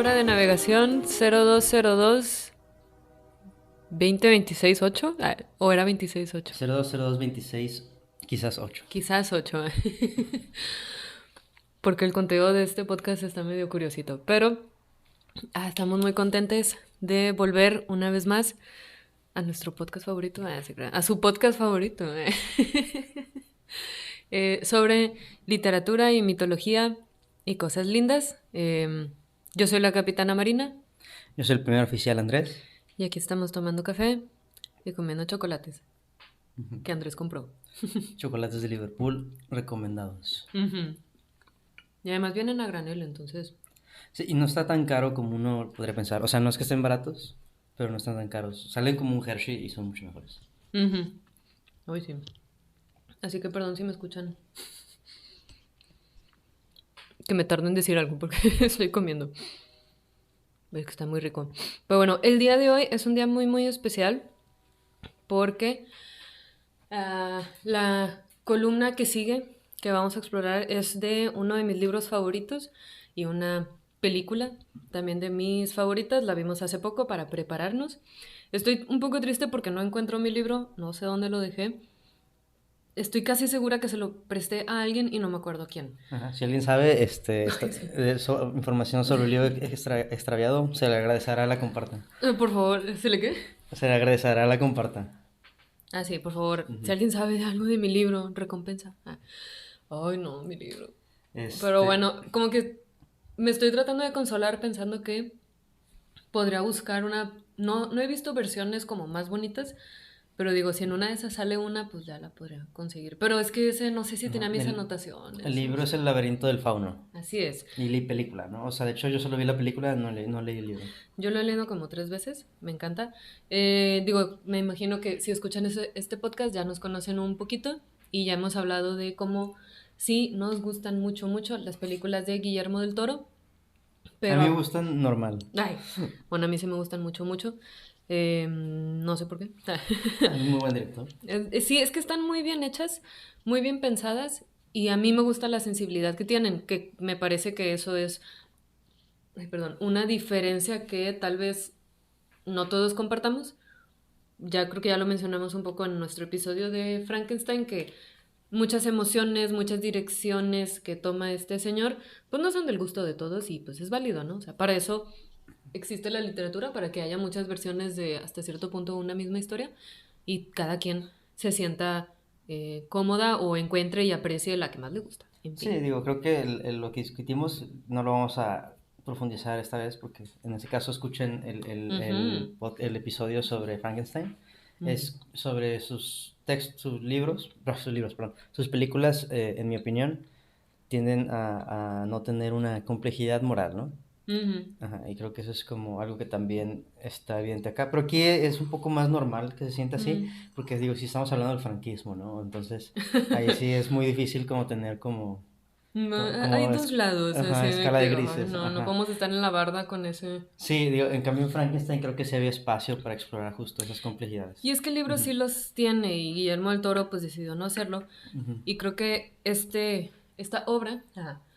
hora de navegación 0202 2026-8. ¿O era 26-8? 020226, quizás 8. Quizás 8. Porque el conteo de este podcast está medio curiosito. Pero estamos muy contentes de volver una vez más a nuestro podcast favorito. A su podcast favorito. Sobre literatura y mitología y cosas lindas. Yo soy la capitana Marina. Yo soy el primer oficial, Andrés. Y aquí estamos tomando café y comiendo chocolates que Andrés compró. Chocolates de Liverpool recomendados. Y además vienen a granel, entonces. Sí, y no está tan caro como uno podría pensar. O sea, no es que estén baratos, pero no están tan caros. Salen como un Hershey y son mucho mejores. Hoy sí. Así que perdón si me escuchan. Que me tardo en decir algo porque estoy comiendo. Es que está muy rico. Pero bueno, el día de hoy es un día muy, muy especial porque la columna que sigue, que vamos a explorar, es de uno de mis libros favoritos y una película también de mis favoritas. La vimos hace poco para prepararnos. Estoy un poco triste porque no encuentro mi libro, no sé dónde lo dejé. Estoy casi segura que se lo presté a alguien y no me acuerdo a quién. Ajá. Si alguien sabe información sobre el libro extraviado, se le agradecerá la comparta. Por favor, ¿se le qué? Se le agradecerá la comparta. Sí, por favor. Si alguien sabe de algo de mi libro, recompensa. Ay, no, mi libro. Pero Este, bueno, como que me estoy tratando de consolar pensando que podría buscar una... No he visto versiones como más bonitas, pero digo, si en una de esas sale una, pues ya la podría conseguir. Pero es que ese no sé si tenía mis anotaciones. el libro No es sé. El laberinto del fauno. Así es. Y leí película, ¿no? O sea, de hecho yo solo vi la película, no leí el libro. Yo lo he leído como 3 veces, me encanta. Digo, me imagino que si escuchan este podcast ya nos conocen un poquito y ya hemos hablado de cómo sí nos gustan mucho, mucho las películas de Guillermo del Toro, A mí me pero, gustan normal. ay, bueno, a mí sí me gustan mucho, mucho. No sé por qué. Es muy buen director. Sí, es que están muy bien hechas, muy bien pensadas y a mí me gusta la sensibilidad que tienen, que me parece que eso es, ay, perdón, una diferencia que tal vez no todos compartamos. Ya creo que ya lo mencionamos un poco en nuestro episodio de Frankenstein, que muchas emociones, muchas direcciones que toma este señor, pues no son del gusto de todos y pues es válido, ¿no? O sea, para eso existe la literatura, para que haya muchas versiones de hasta cierto punto una misma historia y cada quien se sienta cómoda o encuentre y aprecie la que más le gusta. En Sí, fin. digo, creo que lo que discutimos no lo vamos a profundizar esta vez porque en ese caso escuchen Ujú. el episodio sobre Frankenstein. Es sobre sus libros, perdón, sus películas, en mi opinión, tienden a no tener una complejidad moral, ¿no? Ujú. Ajá, y creo que eso es como algo que también está evidente acá. Pero aquí es un poco más normal que se sienta así, porque digo, si estamos hablando del franquismo, ¿no? Entonces, ahí sí es muy difícil como tener No, hay como dos lados, así ajá, de escala de que ay, grises, no ajá. podemos estar en la barda con ese. Sí, digo, en cambio en Frankenstein creo que sí había espacio para explorar justo esas complejidades. Y es que el libro Ujú, sí los tiene y Guillermo del Toro pues decidió no hacerlo. ujú, Y creo que esta obra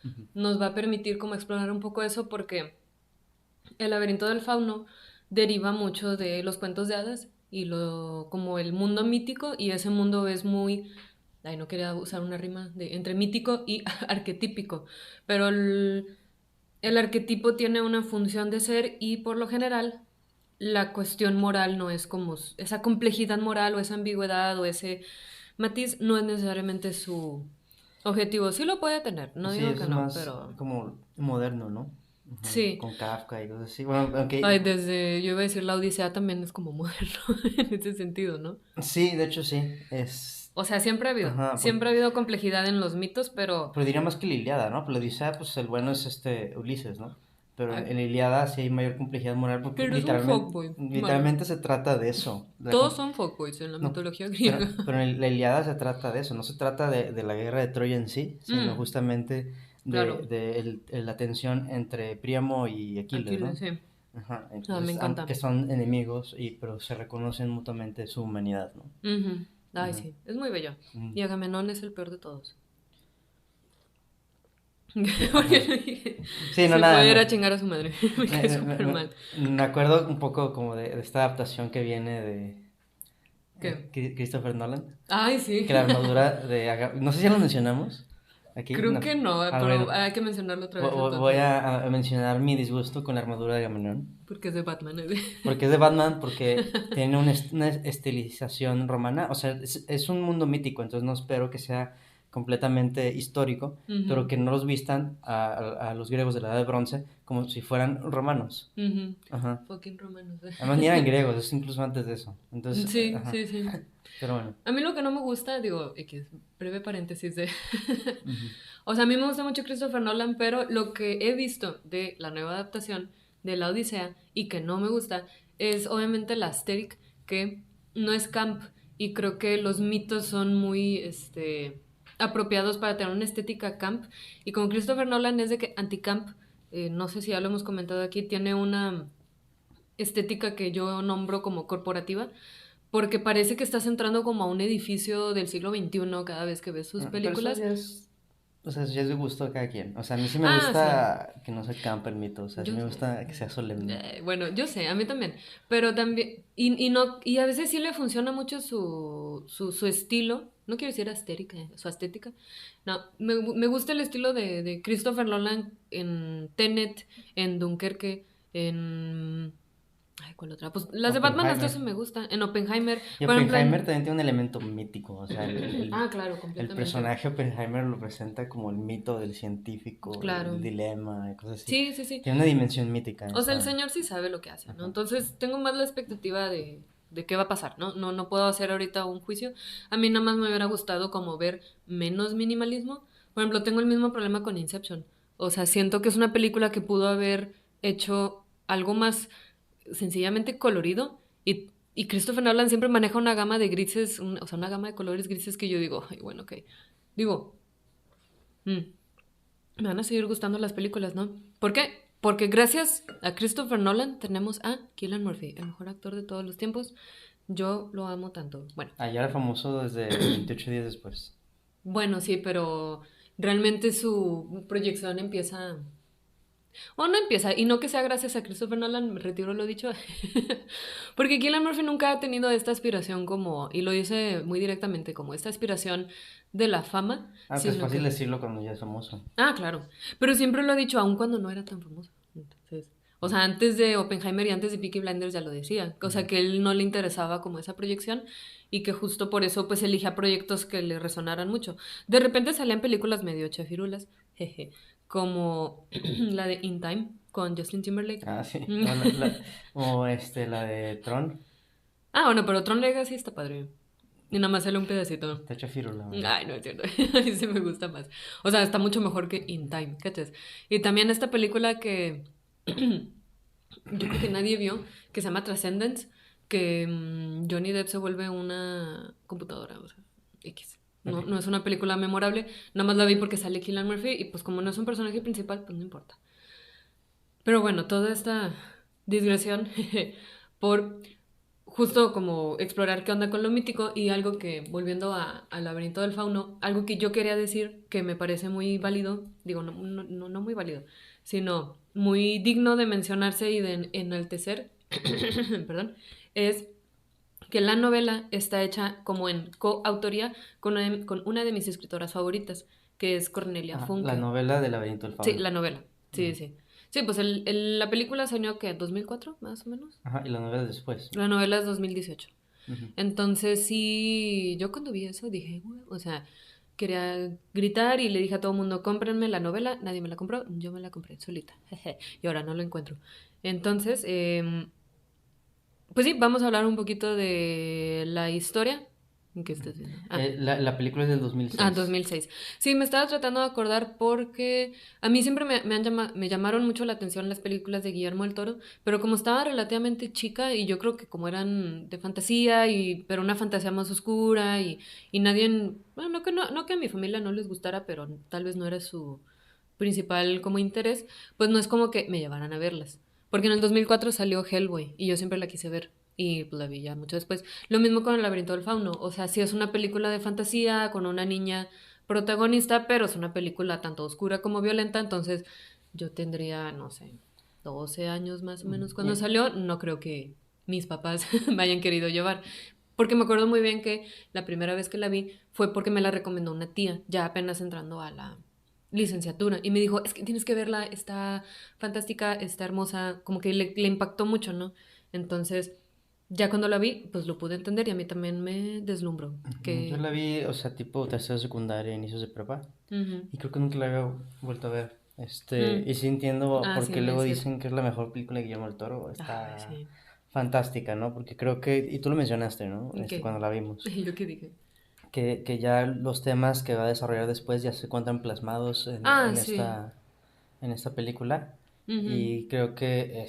ujú. nos va a permitir como explorar un poco eso porque el laberinto del fauno deriva mucho de los cuentos de hadas y como el mundo mítico y ese mundo es muy... Ay, no quería usar una rima de entre mítico y arquetípico, pero el arquetipo tiene una función de ser y por lo general la cuestión moral no es como esa complejidad moral o esa ambigüedad o ese matiz no es necesariamente su objetivo. Sí lo puede tener, no Sí, digo eso que es no, más pero como moderno, ¿no? Ujú, sí. con Kafka y cosas así. Bueno, aunque Ay, yo iba a decir la Odisea también es como moderno en ese sentido, ¿no? sí, de hecho sí, O sea, ajá, siempre ha habido complejidad en los mitos, pero pero diría más que la Ilíada, ¿no? Pero la Odisea, pues el bueno es Ulises, ¿no? Pero ay, en la Ilíada sí hay mayor complejidad moral porque pero es un fuckboy, vaya. literalmente se trata de eso. Todos son fuckboys en la No, mitología pero, griega. pero en la Ilíada se trata de eso, no se trata de la guerra de Troya en sí, sino Mm, justamente claro, de la tensión entre Príamo y Aquiles, ¿no? Aquiles, sí. Ajá, Me entonces, encanta. que son enemigos, pero se reconocen mutuamente su humanidad, ¿no? Ujú. Ay, Ajá. sí, es muy bello. Mm. Y Agamenón es el peor de todos. Porque Sí, no, se nada, fue a ir a no. chingar a su madre. Me cae súper mal. Me acuerdo un poco como de esta adaptación que viene de ¿Qué? Christopher Nolan, Ay, sí. que la armadura de no sé si ya lo mencionamos aquí, Creo no. que no, Ah, bueno, pero hay que mencionarlo otra vez voy entonces. a mencionar mi disgusto con la armadura de Agamenón, Porque es de Batman. ¿Eh? porque es de Batman, porque tiene una estilización romana, o sea, es un mundo mítico, entonces no espero que sea completamente histórico, pero Ujú, que no los vistan a los griegos de la Edad de Bronce como si fueran romanos. ujú. Ajá. Fucking romanos. Además ni eran griegos, es incluso antes de eso. Entonces, Sí, ajá. sí, sí. Pero bueno. A mí lo que no me gusta, digo, X, breve paréntesis de... Ujú. O sea, a mí me gusta mucho Christopher Nolan, pero lo que he visto de la nueva adaptación de La Odisea y que no me gusta es obviamente la aesthetic, que no es camp y creo que los mitos son muy apropiados para tener una estética camp y como Christopher Nolan es de que anti-camp, no sé si ya lo hemos comentado aquí, tiene una estética que yo nombro como corporativa, porque parece que estás entrando como a un edificio del siglo XXI cada vez que ves sus Pero eso películas. ya es, o sea, ya es de gusto de cada quien. O sea, a mí sí me Ah, sí. gusta que no se campe el mito, o sea, sí Yo me sé. gusta que sea solemne. Bueno, yo sé, a mí también. Pero también, y no, y a veces sí le funciona mucho su estilo. No quiero decir astérica, su estética. No, me gusta el estilo de Christopher Nolan en Tenet, en Dunkerque, en... Ay, ¿cuál otra? Pues las de Batman hasta Oppenheimer. eso me gustan. En Oppenheimer, Y por ejemplo, Oppenheimer en... también tiene un elemento mítico, o sea, Ah, claro, el completamente. personaje Oppenheimer lo presenta como el mito del científico, el Claro. dilema y cosas así. Sí, sí, sí. Tiene una dimensión mítica O sea, el esa. señor sí sabe lo que hace, ¿no? Ajá. Entonces tengo más la expectativa de qué va a pasar, ¿no? No, no puedo hacer ahorita un juicio. A mí nada más me hubiera gustado como ver menos minimalismo. Por ejemplo, tengo el mismo problema con Inception. O sea, siento que es una película que pudo haber hecho algo más sencillamente colorido y Christopher Nolan siempre maneja una gama de grises, o sea, una gama de colores grises que yo digo, ay, bueno, ok. Digo, mm, me van a seguir gustando las películas, ¿no? ¿Por qué? Porque gracias a Christopher Nolan tenemos a Cillian Murphy, el mejor actor de todos los tiempos. Yo lo amo tanto. Bueno, Allá era famoso desde 28 días después. bueno, sí, pero realmente su proyección empieza... O no empieza, y no que sea gracias a Christopher Nolan, me retiro lo dicho, porque Cillian Murphy nunca ha tenido esta aspiración como, y lo dice muy directamente, como esta aspiración de la fama, Aunque es sino fácil que decirlo cuando ya es famoso. ah, claro. Pero siempre lo ha dicho, aun cuando no era tan famoso. Entonces, o sea, antes de Oppenheimer y antes de Peaky Blinders ya lo decía. O sea, Ujú. que él no le interesaba como esa proyección y que justo por eso pues elegía proyectos que le resonaran mucho. De repente salían películas medio chafirulas, jeje, como la de In Time con Justin Timberlake. Ah, sí. O la de Tron. Ah, bueno, pero Tron Legacy está padre. Y nada más sale un pedacito. Está chafiro, la verdad. Ay, no es cierto. A mí sí me gusta más. O sea, está mucho mejor que In Time, ¿cachas? Y también esta película que yo creo que nadie vio, que se llama Transcendence, que Johnny Depp se vuelve una computadora, o sea, X. Ok. No, no es una película memorable, nada más la vi porque sale Cillian Murphy y pues como no es un personaje principal, pues no importa. Pero bueno, toda esta digresión por justo como explorar qué onda con lo mítico y algo que, volviendo al laberinto del fauno, algo que yo quería decir que me parece muy válido, digo, no muy válido, sino muy digno de mencionarse y de enaltecer, perdón, es que la novela está hecha como en coautoría con una de mis escritoras favoritas, que es Cornelia Ajá, la Funke. novela del laberinto del Sí, fauno. la novela. Sí, Ujú. sí. Sí, pues la película salió que 2004 más o menos. Ajá, y la novela después. La novela es 2018. Ujú. Entonces sí, yo cuando vi eso dije, "Guau", o sea, quería gritar y le dije a todo el mundo, cómprenme la novela, nadie me la compró, yo me la compré solita, jeje, y ahora no lo encuentro. Entonces, pues sí, vamos a hablar un poquito de la historia. ¿En qué estás viendo? Ah, La película es del dos mil Ah, seis 2006. Sí, me estaba tratando de acordar porque a mí siempre me llamaron mucho la atención las películas de Guillermo del Toro, pero como estaba relativamente chica y yo creo que como eran de fantasía pero una fantasía más oscura y nadie, bueno, no que a mi familia no les gustara, pero tal vez no era su principal como interés, pues no es como que me llevaran a verlas. Porque en el 2004 salió Hellboy y yo siempre la quise ver y pues, la vi ya mucho después. Lo mismo con El laberinto del fauno, o sea, sí es una película de fantasía con una niña protagonista, pero es una película tanto oscura como violenta, entonces yo tendría, no sé, 12 años más o menos cuando Y- salió, no creo que mis papás me hayan querido llevar, porque me acuerdo muy bien que la primera vez que la vi fue porque me la recomendó una tía, ya apenas entrando a la licenciatura, y me dijo, es que tienes que verla, está fantástica, está hermosa, como que le impactó mucho, ¿no? Entonces, ya cuando la vi, pues lo pude entender y a mí también me deslumbró, Yo que... la vi, o sea, tipo tercero de secundaria, inicios de prepa, Ujú. y creo que nunca la había vuelto a ver. Mm. Y sí entiendo Ah, por sí, qué me luego decías. dicen que es la mejor película de Guillermo del Toro. Ay, Está sí. fantástica, ¿no? Porque creo que, y tú lo mencionaste, ¿no? ¿Qué? Cuando la vimos, ¿Yo qué dije? que ya los temas que va a desarrollar después ya se encuentran plasmados Ah, sí. en esta película. Ujú. Y creo que,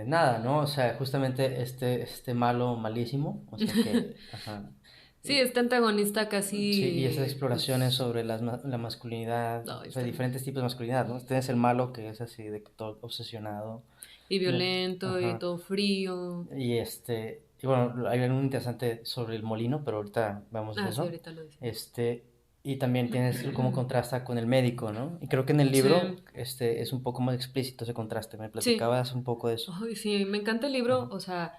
nada, ¿no? O sea, justamente este malo malísimo, o sea que, ajá, Sí, este antagonista sí, y esas casi, exploraciones pues, sobre la masculinidad, no, o sea, está... diferentes tipos de masculinidad, ¿no? Tienes el malo que es así de todo obsesionado, Y ¿no? violento y Ajá, todo frío. y bueno, hay algo interesante sobre el molino, pero ahorita vamos a Ah, sí, eso. ahorita lo decimos. Este, y también tienes cómo contrasta con el médico, ¿no? Y creo que en el Sí, libro, es un poco más explícito ese contraste, me sí. platicabas un poco de eso. Ay, sí, me encanta el libro, Ajá. o sea,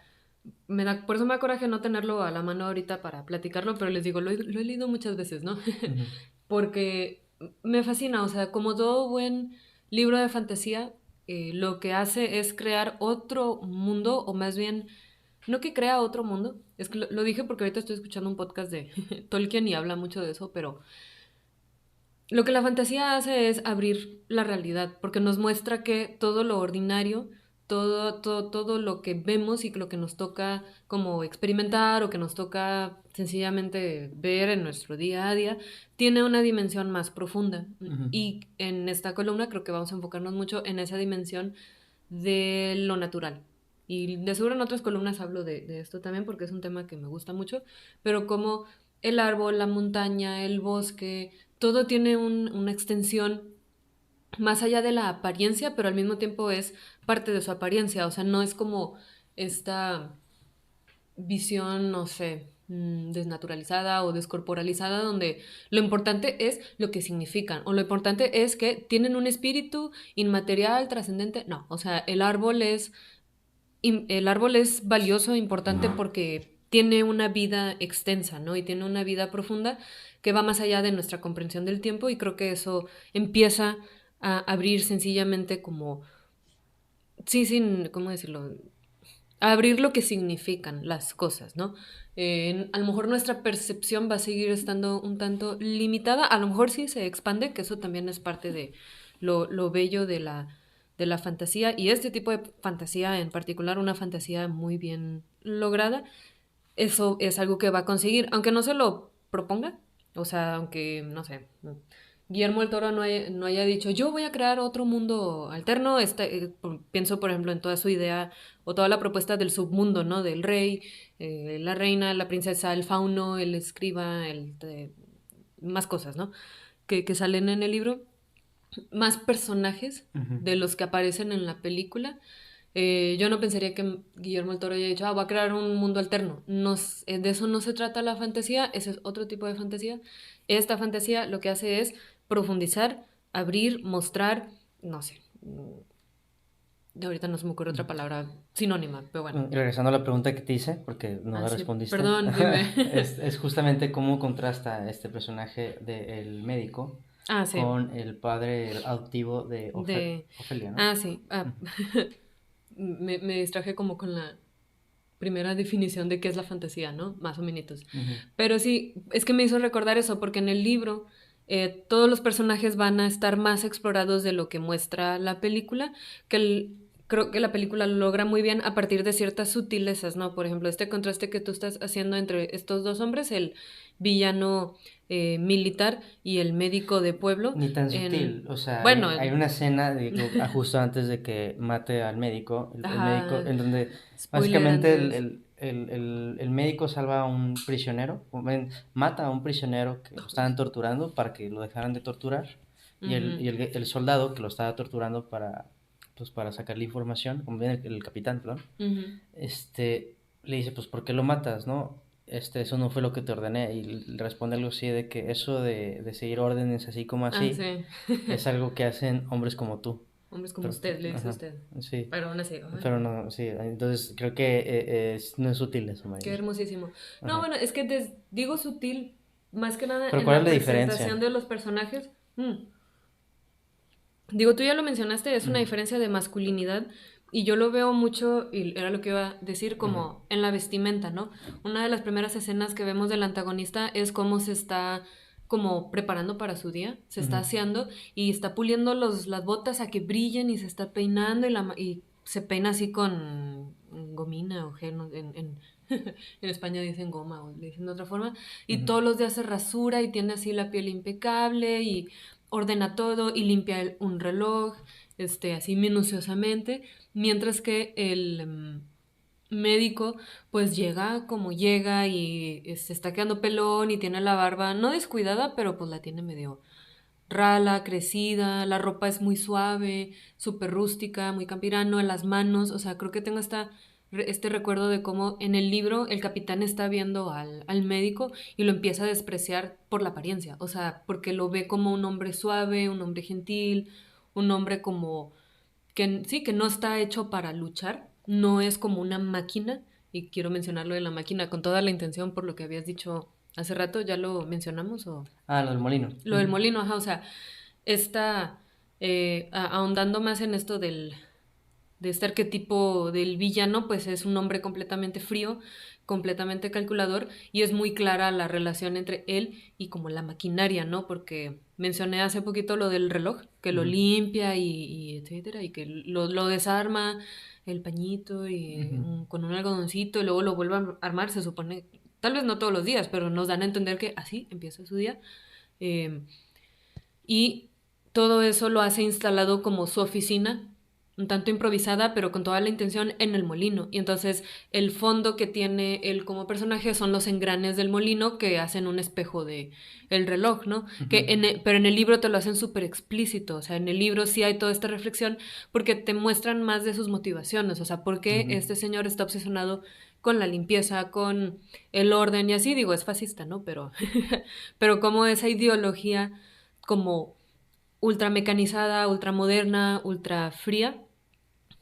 me da, por eso me da coraje no tenerlo a la mano ahorita para platicarlo, pero les digo, lo he leído muchas veces, ¿no? Ujú. Porque me fascina, o sea, como todo buen libro de fantasía, lo que hace es crear otro mundo, o más bien, no que crea otro mundo, es que lo dije porque ahorita estoy escuchando un podcast de Tolkien y habla mucho de eso, pero lo que la fantasía hace es abrir la realidad, porque nos muestra que todo lo ordinario, todo lo que vemos y lo que nos toca como experimentar o que nos toca sencillamente ver en nuestro día a día, tiene una dimensión más profunda. Ujú. Y en esta columna creo que vamos a enfocarnos mucho en esa dimensión de lo natural. Y de seguro en otras columnas hablo de esto también porque es un tema que me gusta mucho, pero como el árbol, la montaña, el bosque, todo tiene una extensión más allá de la apariencia, pero al mismo tiempo es parte de su apariencia, o sea, no es como esta visión, no sé, desnaturalizada o descorporalizada, donde lo importante es lo que significan, o lo importante es que tienen un espíritu inmaterial, trascendente, no, o sea, el árbol es valioso, importante porque tiene una vida extensa, ¿no? Y tiene una vida profunda que va más allá de nuestra comprensión del tiempo y creo que eso empieza a abrir sencillamente como, sí, sin, ¿cómo decirlo? A abrir lo que significan las cosas, ¿no? A lo mejor nuestra percepción va a seguir estando un tanto limitada, a lo mejor sí se expande, que eso también es parte de lo bello de la fantasía, y este tipo de fantasía en particular, una fantasía muy bien lograda, eso es algo que va a conseguir, aunque no se lo proponga, o sea, aunque, no sé, Guillermo el Toro no haya dicho, yo voy a crear otro mundo alterno, pienso, por ejemplo, en toda su idea o toda la propuesta del submundo, ¿no? Del rey, la reina, la princesa, el fauno, el escriba, más cosas, ¿no? Que salen en el libro, más personajes Ujú. de los que aparecen en la película. Yo no pensaría que Guillermo el Toro haya dicho, voy a crear un mundo alterno. No, de eso no se trata la fantasía, ese es otro tipo de fantasía. Esta fantasía lo que hace es profundizar, abrir, mostrar, no sé. De ahorita no se me ocurre otra palabra sinónima, pero bueno. Regresando a la pregunta que te hice, porque no Ah, la sí, respondiste, perdón, dime. es justamente cómo contrasta este personaje del médico Ah, sí. con el padre adoptivo de De... Ofelia, ¿no? Ah, sí. Me distraje como con la primera definición de qué es la fantasía, ¿no? Más o menos. Ujú. Pero sí, es que me hizo recordar eso, porque en el libro todos los personajes van a estar más explorados de lo que muestra la película, creo que la película lo logra muy bien a partir de ciertas sutilezas, ¿no? Por ejemplo, este contraste que tú estás haciendo entre estos dos hombres, el villano militar y el médico de pueblo, Ni tan en... sutil, o sea, Bueno, hay una escena, digo, justo antes de que mate al médico, el médico, ajá, en donde spoiler básicamente antes. el médico salva a un prisionero, mata a un prisionero que lo Ay, estaban torturando para que lo dejaran de torturar, y ujú, el soldado que lo estaba torturando pues, para sacarle información, como bien el capitán, perdón, ujú. le dice, pues, ¿por qué lo matas, no? eso no fue lo que te ordené. Y responde algo así de que eso de seguir órdenes así como Ah, así sí. es algo que hacen hombres como tú. Hombres como Pero, usted, le dice ajá, usted. sí, Pero aún así, ay, pero no, sí, entonces creo que no es útil eso, qué María. hermosísimo. No, Ajá. bueno, es que digo sutil, más que nada Pero en ¿cuál es la la diferencia? presentación de los personajes. Digo, tú ya lo mencionaste, es una Mm, diferencia de masculinidad y yo lo veo mucho, y era lo que iba a decir, ujú, como en la vestimenta, ¿no? Una de las primeras escenas que vemos del antagonista es cómo se está como preparando para su día, se está ujú, aseando y está puliendo las botas a que brillen y se está peinando y se peina así con gomina o gel, ¿no? En España dicen goma o le dicen de otra forma, y ujú, todos los días se rasura y tiene así la piel impecable y ordena todo y limpia un reloj, así minuciosamente, mientras que el médico pues llega como llega y se está quedando pelón y tiene la barba no descuidada, pero pues la tiene medio rala, crecida, la ropa es muy suave, súper rústica, muy campirano, en las manos, o sea, creo que tengo este recuerdo de cómo en el libro el capitán está viendo al médico y lo empieza a despreciar por la apariencia, o sea, porque lo ve como un hombre suave, un hombre gentil, un hombre como que sí, que no está hecho para luchar, no es como una máquina, y quiero mencionarlo de la máquina con toda la intención por lo que habías dicho hace rato, ¿ya lo mencionamos o...? Ah, lo del molino. Lo del Ujú, molino, ajá, o sea, está ahondando más en esto de este arquetipo del villano, pues es un hombre completamente frío, completamente calculador, y es muy clara la relación entre él y como la maquinaria, ¿no? Porque mencioné hace poquito lo del reloj, que lo ujú, limpia y etcétera, y que lo desarma el pañito y ujú. con un algodoncito y luego lo vuelve a armar, se supone, tal vez no todos los días, pero nos dan a entender que así empieza su día. Eh, y todo eso lo hace instalado como su oficina, un tanto improvisada, pero con toda la intención en el molino. Y entonces el fondo que tiene él como personaje son los engranes del molino que hacen un espejo de el reloj, ¿no? Ujú, Pero en el libro te lo hacen súper explícito, o sea, en el libro sí hay toda esta reflexión porque te muestran más de sus motivaciones, o sea, por qué ujú, este señor está obsesionado con la limpieza, con el orden y así, digo, es fascista, ¿no? Pero como esa ideología como ultra mecanizada, ultra moderna, ultra fría,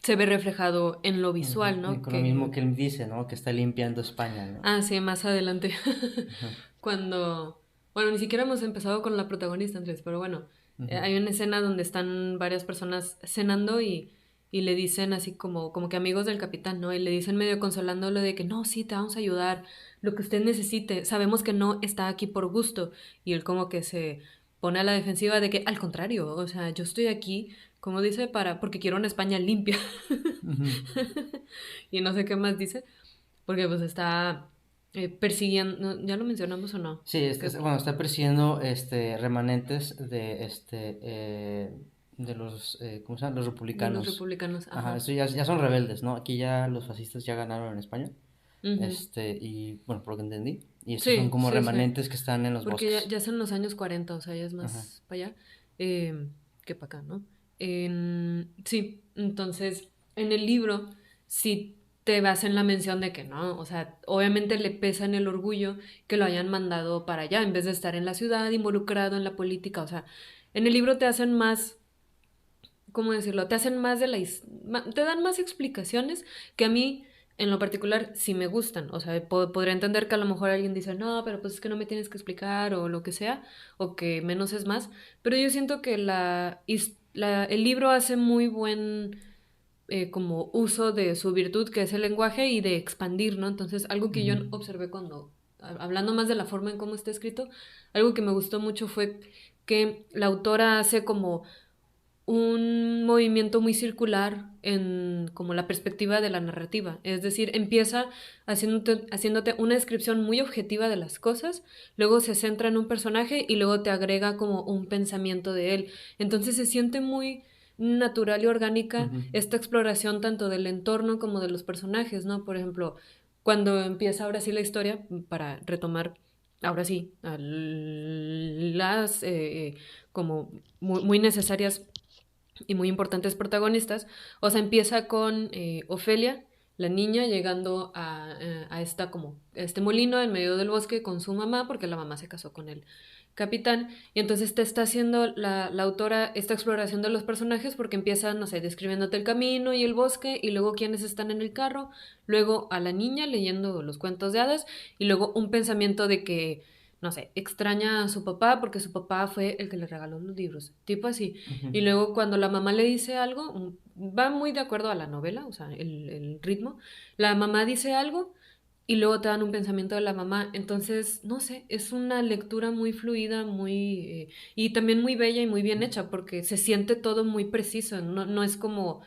se ve reflejado en lo ujú. visual, Y ¿no? con lo mismo que él dice, ¿no? Que está limpiando España, ¿no? Sí, más adelante, Ajá, cuando, bueno, ni siquiera hemos empezado con la protagonista, Andrés, pero bueno, ujú, hay una escena donde están varias personas cenando y le dicen así como que amigos del capitán, ¿no? Y le dicen medio consolándolo de que no, sí, te vamos a ayudar, lo que usted necesite, sabemos que no está aquí por gusto. Y él como que se pone a la defensiva de que al contrario, o sea, yo estoy aquí, como dice, porque quiero una España limpia. ujú. Y no sé qué más dice, porque pues está persiguiendo, ¿ya lo mencionamos o no? Sí, Que, bueno, está persiguiendo remanentes de los, ¿cómo se llama? Los de los republicanos. republicanos, Ajá, ajá. eso ya son rebeldes, ¿no? Aquí ya los fascistas ya ganaron en España. Ujú. Y bueno, por lo que entendí. Y estos son Sí, como sí, sí. remanentes que están en los Porque bosques. ya son los años 40, o sea, ya es Ajá. más para allá que para acá, ¿no? Sí, entonces en el libro sí te vas en la mención de que no, o sea, obviamente le pesa en el orgullo que lo hayan mandado para allá en vez de estar en la ciudad involucrado en la política, o sea, en el libro te hacen más, ¿cómo decirlo? Te hacen más te dan más explicaciones que a mí, en lo particular, sí me gustan. O sea, podría entender que a lo mejor alguien dice, no, pero pues es que no me tienes que explicar o lo que sea, o que menos es más. Pero yo siento que el libro hace muy buen como uso de su virtud, que es el lenguaje, y de expandir, ¿no? Entonces, algo que yo Ujú, observé hablando más de la forma en cómo está escrito, algo que me gustó mucho fue que la autora hace como un movimiento muy circular en como la perspectiva de la narrativa. Es decir, empieza haciéndote una descripción muy objetiva de las cosas, luego se centra en un personaje y luego te agrega como un pensamiento de él. Entonces se siente muy natural y orgánica ujú, esta exploración tanto del entorno como de los personajes, ¿no? Por ejemplo, cuando empieza ahora sí la historia, para retomar ahora sí, las como muy necesarias y muy importantes protagonistas. O sea, empieza con Ofelia, la niña llegando a esta como este molino en medio del bosque con su mamá, porque la mamá se casó con el capitán, y entonces te está haciendo la autora esta exploración de los personajes porque empieza, no sé, describiéndote el camino y el bosque, y luego quienes están en el carro, luego a la niña leyendo los cuentos de hadas, y luego un pensamiento de que, no sé, extraña a su papá porque su papá fue el que le regaló los libros, tipo así. Ujú. Y luego cuando la mamá le dice algo, va muy de acuerdo a la novela, o sea, el ritmo, la mamá dice algo y luego te dan un pensamiento de la mamá. Entonces, no sé, es una lectura muy fluida, y también muy bella y muy bien hecha, porque se siente todo muy preciso, no, no es como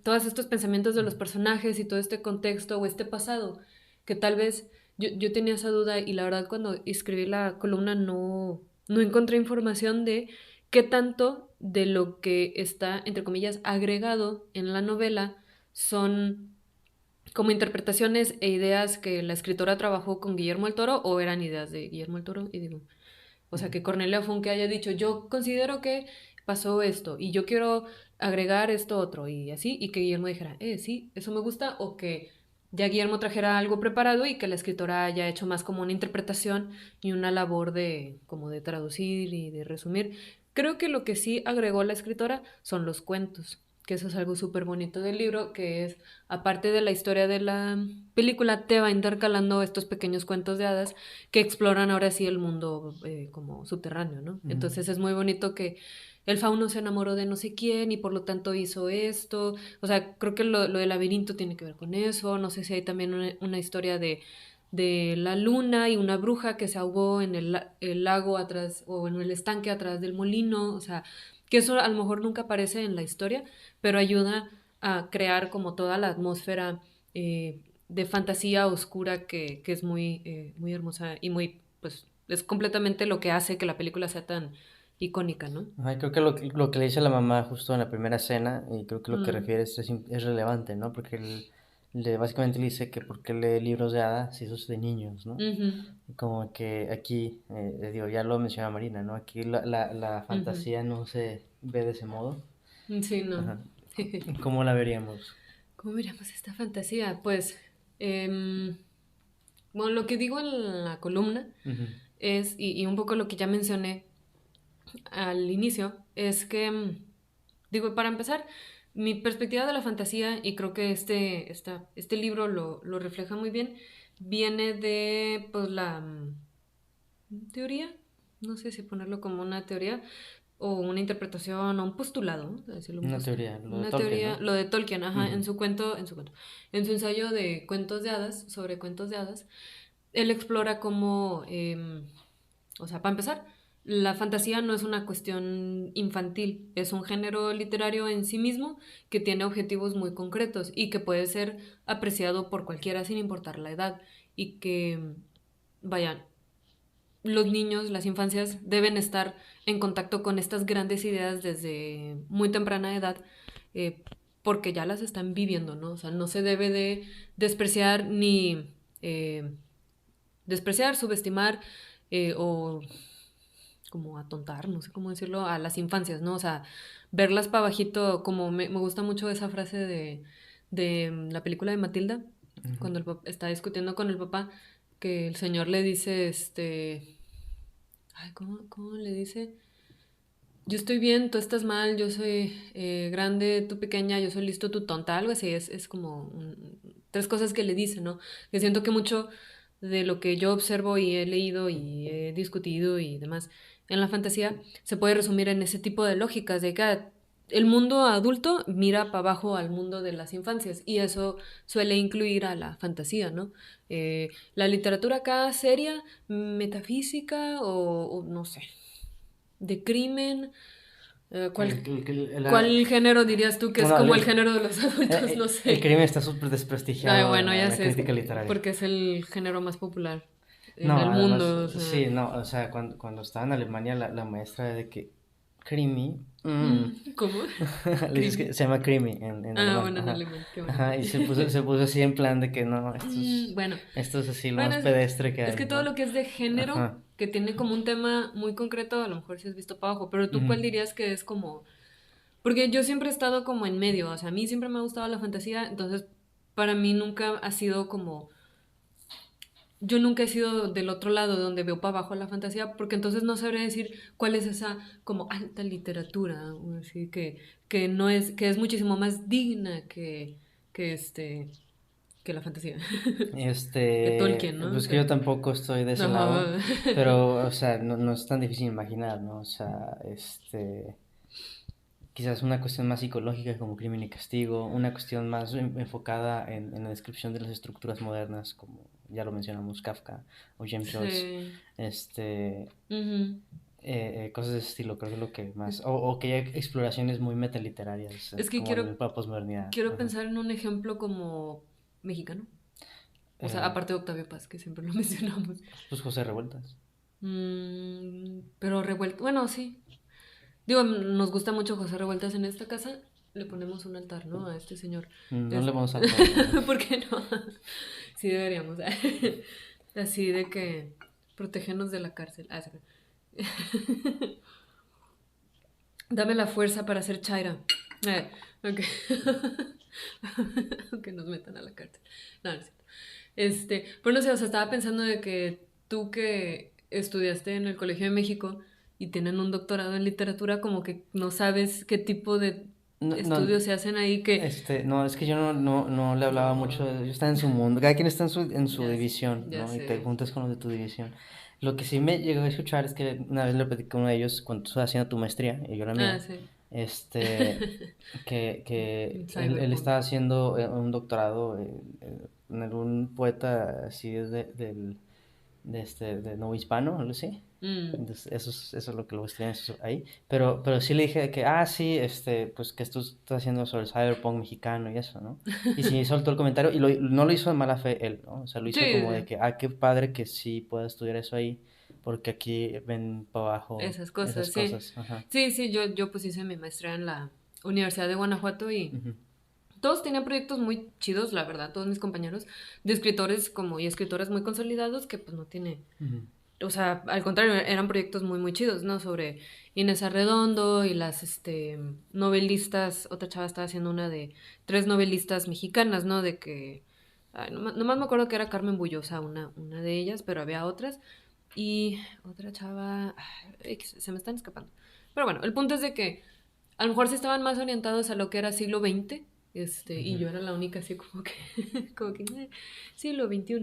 todos estos pensamientos de los personajes y todo este contexto o este pasado, que tal vez yo tenía esa duda y la verdad cuando escribí la columna no encontré información de qué tanto de lo que está, entre comillas, agregado en la novela son como interpretaciones e ideas que la escritora trabajó con Guillermo el Toro o eran ideas de Guillermo el Toro y digo, o sea, Ujú. que Cornelia Funke haya dicho, yo considero que pasó esto y yo quiero agregar esto otro y así, y que Guillermo dijera, sí, eso me gusta, o que ya Guillermo trajera algo preparado y que la escritora haya hecho más como una interpretación y una labor de como de traducir y de resumir. Creo que lo que sí agregó la escritora son los cuentos, que eso es algo súper bonito del libro, que es, aparte de la historia de la película, te va intercalando estos pequeños cuentos de hadas que exploran ahora sí el mundo como subterráneo, ¿no? Ujú. Entonces es muy bonito que el fauno se enamoró de no sé quién y por lo tanto hizo esto. O sea, creo que lo del laberinto tiene que ver con eso. No sé si hay también una historia de la luna y una bruja que se ahogó en el lago atrás o en el estanque atrás del molino. O sea, que eso a lo mejor nunca aparece en la historia, pero ayuda a crear como toda la atmósfera de fantasía oscura que es muy hermosa y muy, pues, es completamente lo que hace que la película sea tan icónica, ¿no? Ajá, y creo que lo que le dice a la mamá justo en la primera escena, y creo que lo que Mm, refiere es relevante, ¿no? Porque básicamente le dice que por qué lee libros de hadas si eso es de niños, ¿no? ujú, Y como que aquí, digo, ya lo mencionaba Marina, ¿no? Aquí la ujú. fantasía no se ve de ese modo. Sí, no. Ajá. ¿Cómo la veríamos? ¿Cómo miramos esta fantasía? Pues, em, bueno, lo que digo en la columna Ujú. es, y un poco lo que ya mencioné al inicio, es que, digo, para empezar, mi perspectiva de la fantasía, y creo que este libro lo refleja muy bien, viene de, pues, la teoría, no sé si ponerlo como una teoría, o una interpretación, o un postulado, ¿no? Decirlo un Una teoría, lo de una Tolkien, teoría, ¿no? lo de Tolkien, ajá, Ujú. en su ensayo de cuentos de hadas, sobre cuentos de hadas, él explora cómo, o sea, para empezar, la fantasía no es una cuestión infantil, es un género literario en sí mismo que tiene objetivos muy concretos y que puede ser apreciado por cualquiera sin importar la edad y que, vaya, los niños, las infancias deben estar en contacto con estas grandes ideas desde muy temprana edad, eh, porque ya las están viviendo, ¿no? O sea, no se debe de despreciar ni despreciar, subestimar o como atontar, no sé cómo decirlo, a las infancias, ¿no? O sea, verlas para bajito, como me gusta mucho esa frase de la película de Matilda, Ujú. cuando está discutiendo con el papá, que el señor le dice, ay, ¿cómo le dice? Yo estoy bien, tú estás mal, yo soy grande, tú pequeña, yo soy listo, tú tonta, algo así, es como tres cosas que le dice, ¿no? Que siento que mucho de lo que yo observo y he leído y he discutido y demás en la fantasía se puede resumir en ese tipo de lógicas de que el mundo adulto mira para abajo al mundo de las infancias y eso suele incluir a la fantasía, ¿no? La literatura acá seria, metafísica o no sé, de crimen. ¿Cuál, El, el- el- la- cuál género dirías tú que es bueno, como el género de los adultos? No el sé. crimen está súper Ay, desprestigiado en bueno, ya la sé, crítica literaria. porque es el género más popular en No, el además, mundo, o sea. sí, no, o sea, cuando estaba en Alemania, la maestra de que Krimi, ¿Cómo? le dices que Creamy. se llama Krimi en Ah, alemán, bueno, en ajá, alemán, qué bonito. ajá, y se puso así en plan de que no, Bueno, esto es así lo bueno, más pedestre que es hay, que todo ¿no? lo que es de género, Ajá. que tiene como un tema muy concreto, a lo mejor si has visto para abajo, pero tú, Ujú. ¿cuál dirías que es como Porque yo siempre he estado como en medio, o sea, a mí siempre me ha gustado la fantasía, entonces para mí nunca ha sido como yo nunca he sido del otro lado donde veo para abajo la fantasía, porque entonces no sabría decir cuál es esa como alta literatura, o así que no es, que es muchísimo más digna que que la fantasía. Que Tolkien, ¿no? O Pues que yo sea, tampoco estoy de ese lado, ajá. pero, o sea, no es tan difícil imaginar, ¿no? O sea, quizás una cuestión más psicológica como Crimen y Castigo, una cuestión más enfocada en la descripción de las estructuras modernas, como ya lo mencionamos, Kafka o James Joyce, Sí. este, Ujú. cosas de ese estilo, creo que es lo que más, o que haya exploraciones muy metaliterarias, Es que como en la posmodernidad, quiero ajá. pensar en un ejemplo como mexicano. O sea, Eh, aparte de Octavio Paz, que siempre lo mencionamos. pues José Revueltas. Pero revuelto. Bueno, sí. Digo, nos gusta mucho José Revueltas en esta casa. Le ponemos un altar, ¿no? A este señor. No Es... le vamos a saltar, ¿no? ¿Por qué no? Sí deberíamos. Así de que protegernos de la cárcel. Ah, sí. Dame la fuerza para ser Chaira. Ok. Aunque nos metan a la cárcel. No, no es cierto. Pero no sé, o sea, estaba pensando de que tú que estudiaste en el Colegio de México y tienen un doctorado en literatura, como que no sabes qué tipo de No, no, estudios se hacen ahí que... no, es que yo no le hablaba mucho, No, yo estaba en su mundo, cada quien está en su ya, división, ya ¿no? Y te sé. juntas con los de tu división. Lo que sí me llegó a escuchar es que una vez le platicé con uno de ellos cuando estaba haciendo tu maestría y yo la Ah, mía, sí. que él Cyberpunk. estaba haciendo un doctorado en algún poeta así de no hispano, algo así. Mm, Entonces, eso es lo que lo estudian ahí. Pero sí le dije que, sí, pues que esto está haciendo sobre el cyberpunk mexicano y eso, ¿no? Y sí soltó el comentario y no lo hizo de mala fe él, ¿no? O sea, lo hizo sí, como de sí. que, qué padre que sí pueda estudiar eso ahí, porque aquí ven para abajo Esas esas cosas, sí. cosas. Ajá. Sí, sí, yo pues hice mi maestría en la Universidad de Guanajuato y Ujú, todos tenían proyectos muy chidos, la verdad, todos mis compañeros, de escritores como y escritoras muy consolidados que pues no tiene, ujú, o sea, al contrario, eran proyectos muy muy chidos, ¿no? Sobre Inés Arredondo y las novelistas, otra chava estaba haciendo una de tres novelistas mexicanas, ¿no? De que ay, nomás me acuerdo que era Carmen Bullosa, una de ellas, pero había otras. Y otra chava, ay, se me están escapando. Pero bueno, el punto es de que a lo mejor sí estaban más orientados a lo que era siglo XX, y ujú. yo era la única así como que, como que, siglo XXI,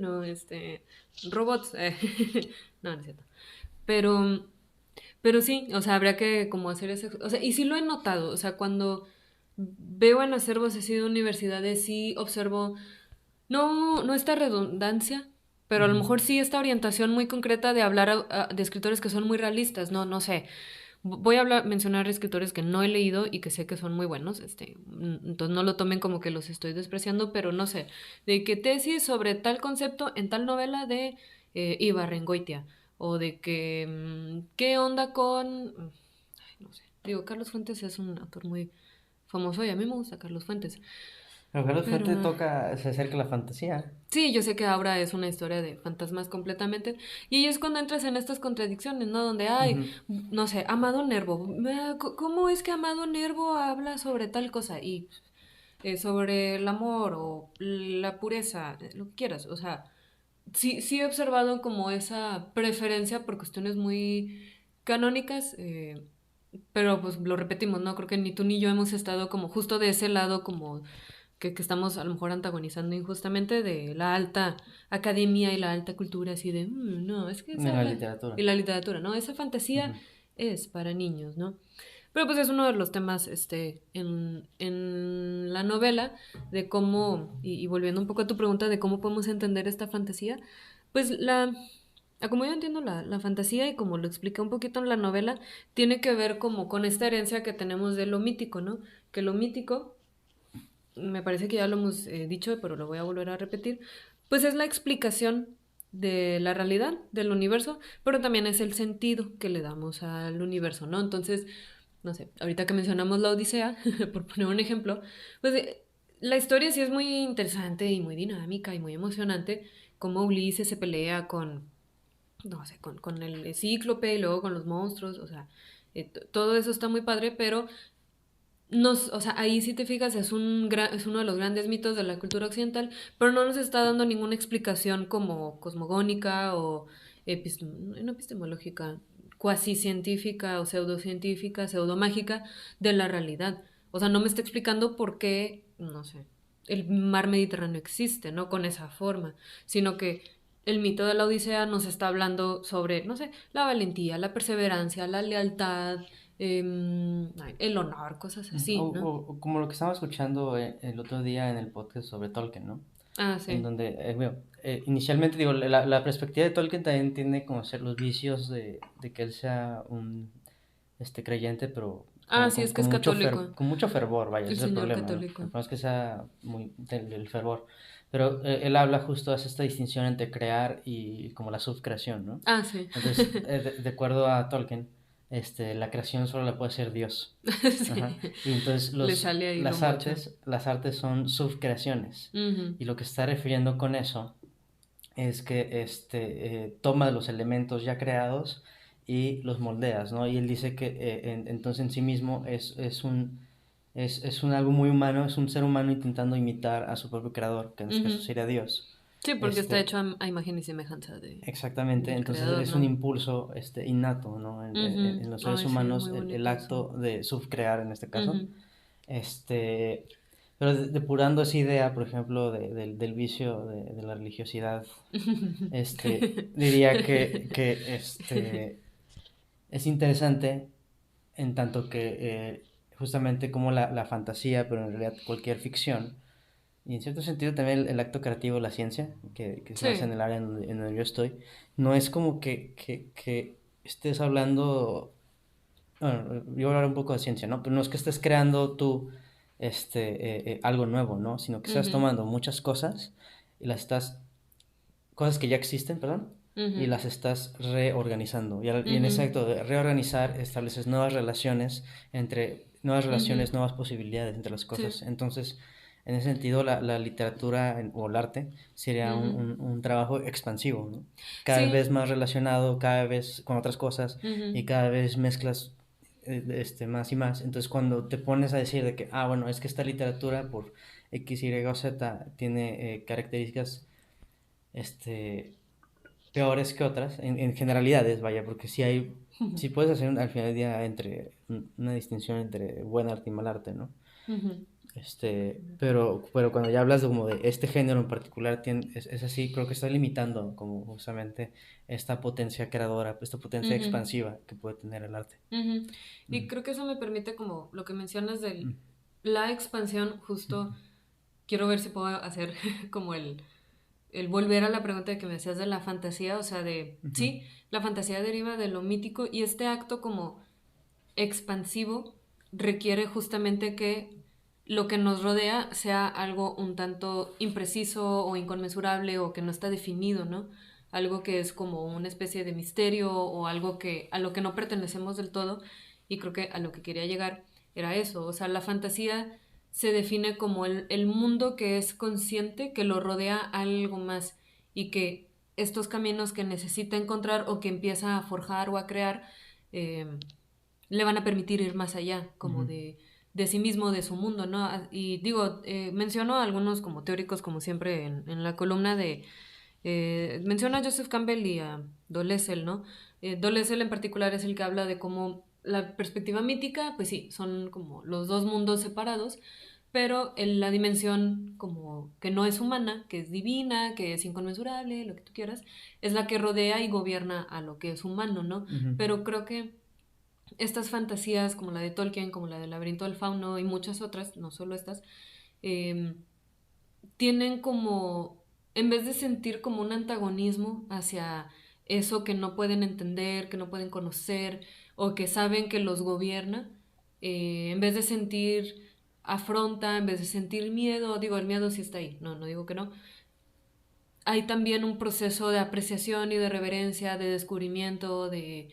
robots, no, no es cierto. Pero, pero sí, o sea, habría que como hacer ese, o sea, y sí lo he notado, o sea, cuando veo en acervos así de universidades, sí observo no esta redundancia, pero a lo Ujú, mejor sí esta orientación muy concreta de hablar de escritores que son muy realistas, no sé. Voy a mencionar escritores que no he leído y que sé que son muy buenos, entonces no lo tomen como que los estoy despreciando, pero no sé, de que tesis sobre tal concepto en tal novela de Ibarrengoitia, o de que, ¿qué onda con, ay, no sé, digo, Carlos Fuentes es un autor muy famoso y a mí me gusta Carlos Fuentes, Pero Carlos pero Fuente se acerca a la fantasía. sí, yo sé que ahora es una historia de fantasmas completamente. Y ahí es cuando entras en estas contradicciones, ¿no? Donde, ay, Ujú. no sé, Amado Nervo. ¿Cómo es que Amado Nervo habla sobre tal cosa? Y sobre el amor o la pureza, lo que quieras. O sea, sí he observado como esa preferencia por cuestiones muy canónicas, pero pues lo repetimos, ¿no? Creo que ni tú ni yo hemos estado como justo de ese lado como que estamos a lo mejor antagonizando injustamente de la alta academia y la alta cultura, así de, no, es que En la esa... literatura. Y la literatura, ¿no? Esa fantasía Ujú. es para niños, ¿no? Pero pues es uno de los temas en la novela de cómo, y volviendo un poco a tu pregunta de cómo podemos entender esta fantasía, pues como yo entiendo la fantasía y como lo explica un poquito en la novela, tiene que ver como con esta herencia que tenemos de lo mítico, ¿no? Que lo mítico, me parece que ya lo hemos dicho, pero lo voy a volver a repetir, pues es la explicación de la realidad, del universo, pero también es el sentido que le damos al universo, ¿no? Entonces, no sé, ahorita que mencionamos la Odisea, por poner un ejemplo, pues la historia sí es muy interesante y muy dinámica y muy emocionante, cómo Ulises se pelea con, no sé, con el cíclope y luego con los monstruos, o sea, todo eso está muy padre, pero o sea, ahí si te fijas es uno de los grandes mitos de la cultura occidental, pero no nos está dando ninguna explicación como cosmogónica o no epistemológica, cuasi científica o pseudocientífica, pseudomágica de la realidad. O sea, no me está explicando por qué, no sé, el mar Mediterráneo existe, ¿no? Con esa forma, sino que el mito de la Odisea nos está hablando sobre, no sé, la valentía, la perseverancia, la lealtad, el honor, cosas O, así, ¿no? o como lo que estaba escuchando el otro día en el podcast sobre Tolkien, ¿no? Ah, En sí. donde, bueno, inicialmente digo, la perspectiva de Tolkien también tiene como ser los vicios de que él sea un creyente, pero Ah, sí, es que es católico. con mucho fervor, vaya, ese El es el señor problema, ¿no? católico. No es que sea muy del fervor, pero él habla justo, hace esta distinción entre crear y como la subcreación, ¿no? Ah, sí. Entonces, de acuerdo a Tolkien, la creación solo la puede hacer Dios. Ajá. Sí. Y entonces Le sale ahí lo mocho. las artes son subcreaciones. Ujú, Y lo que está refiriendo con eso es que toma los elementos ya creados y los moldeas, ¿no? Y él dice que entonces en sí mismo es un algo muy humano, es un ser humano intentando imitar a su propio creador, que en este caso ujú. sería Dios. Sí, porque está Este, hecho a imagen y semejanza Exactamente, del entonces creador, es un ¿no? impulso innato, ¿no? Ujú. En los seres Ay, sí, humanos, muy el bonito eso. acto de subcrear en este caso. Ujú. Este, pero depurando esa idea, por ejemplo, del vicio de la religiosidad, diría que es interesante en tanto que justamente como la fantasía, pero en realidad cualquier ficción, y en cierto sentido también el acto creativo, la ciencia, que se basa Sí. en el área en donde yo estoy, no es como que estés hablando, bueno, yo voy a hablar un poco de ciencia, ¿no? Pero no es que estés creando tú algo nuevo, ¿no? Sino que estás Ujú, tomando muchas cosas y cosas que ya existen, perdón, y ujú, las estás reorganizando. Y en ese ujú. acto de reorganizar estableces nuevas Ujú. relaciones, nuevas posibilidades entre las Sí. cosas. Entonces, en ese sentido, la literatura o el arte sería Ujú. un trabajo expansivo, ¿no? Cada vez Sí. más relacionado, cada vez con otras cosas Ujú. y cada vez mezclas más y más. Entonces, cuando te pones a decir de que, ah, bueno, es que esta literatura por X, Y o Z tiene características este, peores que otras, en generalidades, vaya, porque si puedes hacer al final del día una distinción entre buen arte y mal arte, ¿no? Ujú. Pero cuando ya hablas de como de este género en particular, es así, creo que está limitando como justamente esta potencia creadora, esta potencia Ujú. expansiva que puede tener el arte. Ujú. Y Mm, creo que eso me permite como lo que mencionas de mm, la expansión, justo quiero ver si puedo hacer como el volver a la pregunta que me hacías de la fantasía, o sea, ujú, sí, la fantasía deriva de lo mítico y este acto como expansivo requiere justamente que lo que nos rodea sea algo un tanto impreciso o inconmensurable o que no está definido, ¿no? Algo que es como una especie de misterio o algo que a lo que no pertenecemos del todo y creo que a lo que quería llegar era eso, o sea, la fantasía se define como el mundo que es consciente, que lo rodea algo más y que estos caminos que necesita encontrar o que empieza a forjar o a crear eh, le van a permitir ir más allá, como ujú, de sí mismo, de su mundo, ¿no? Y digo, menciono a algunos como teóricos, como siempre en la columna menciono a Joseph Campbell y a Dolezal, ¿no? Dolezal en particular es el que habla de cómo la perspectiva mítica, pues sí, son como los dos mundos separados, pero en la dimensión como que no es humana, que es divina, que es inconmensurable, lo que tú quieras, es la que rodea y gobierna a lo que es humano, ¿no? ujú, Pero creo que estas fantasías como la de Tolkien, como la del laberinto del fauno y muchas otras, no solo estas, eh, tienen como, en vez de sentir como un antagonismo hacia eso que no pueden entender, que no pueden conocer o que saben que los gobierna, en vez de sentir afronta, en vez de sentir miedo, digo, el miedo sí está ahí, no, no digo que no, hay también un proceso de apreciación y de reverencia, de descubrimiento, de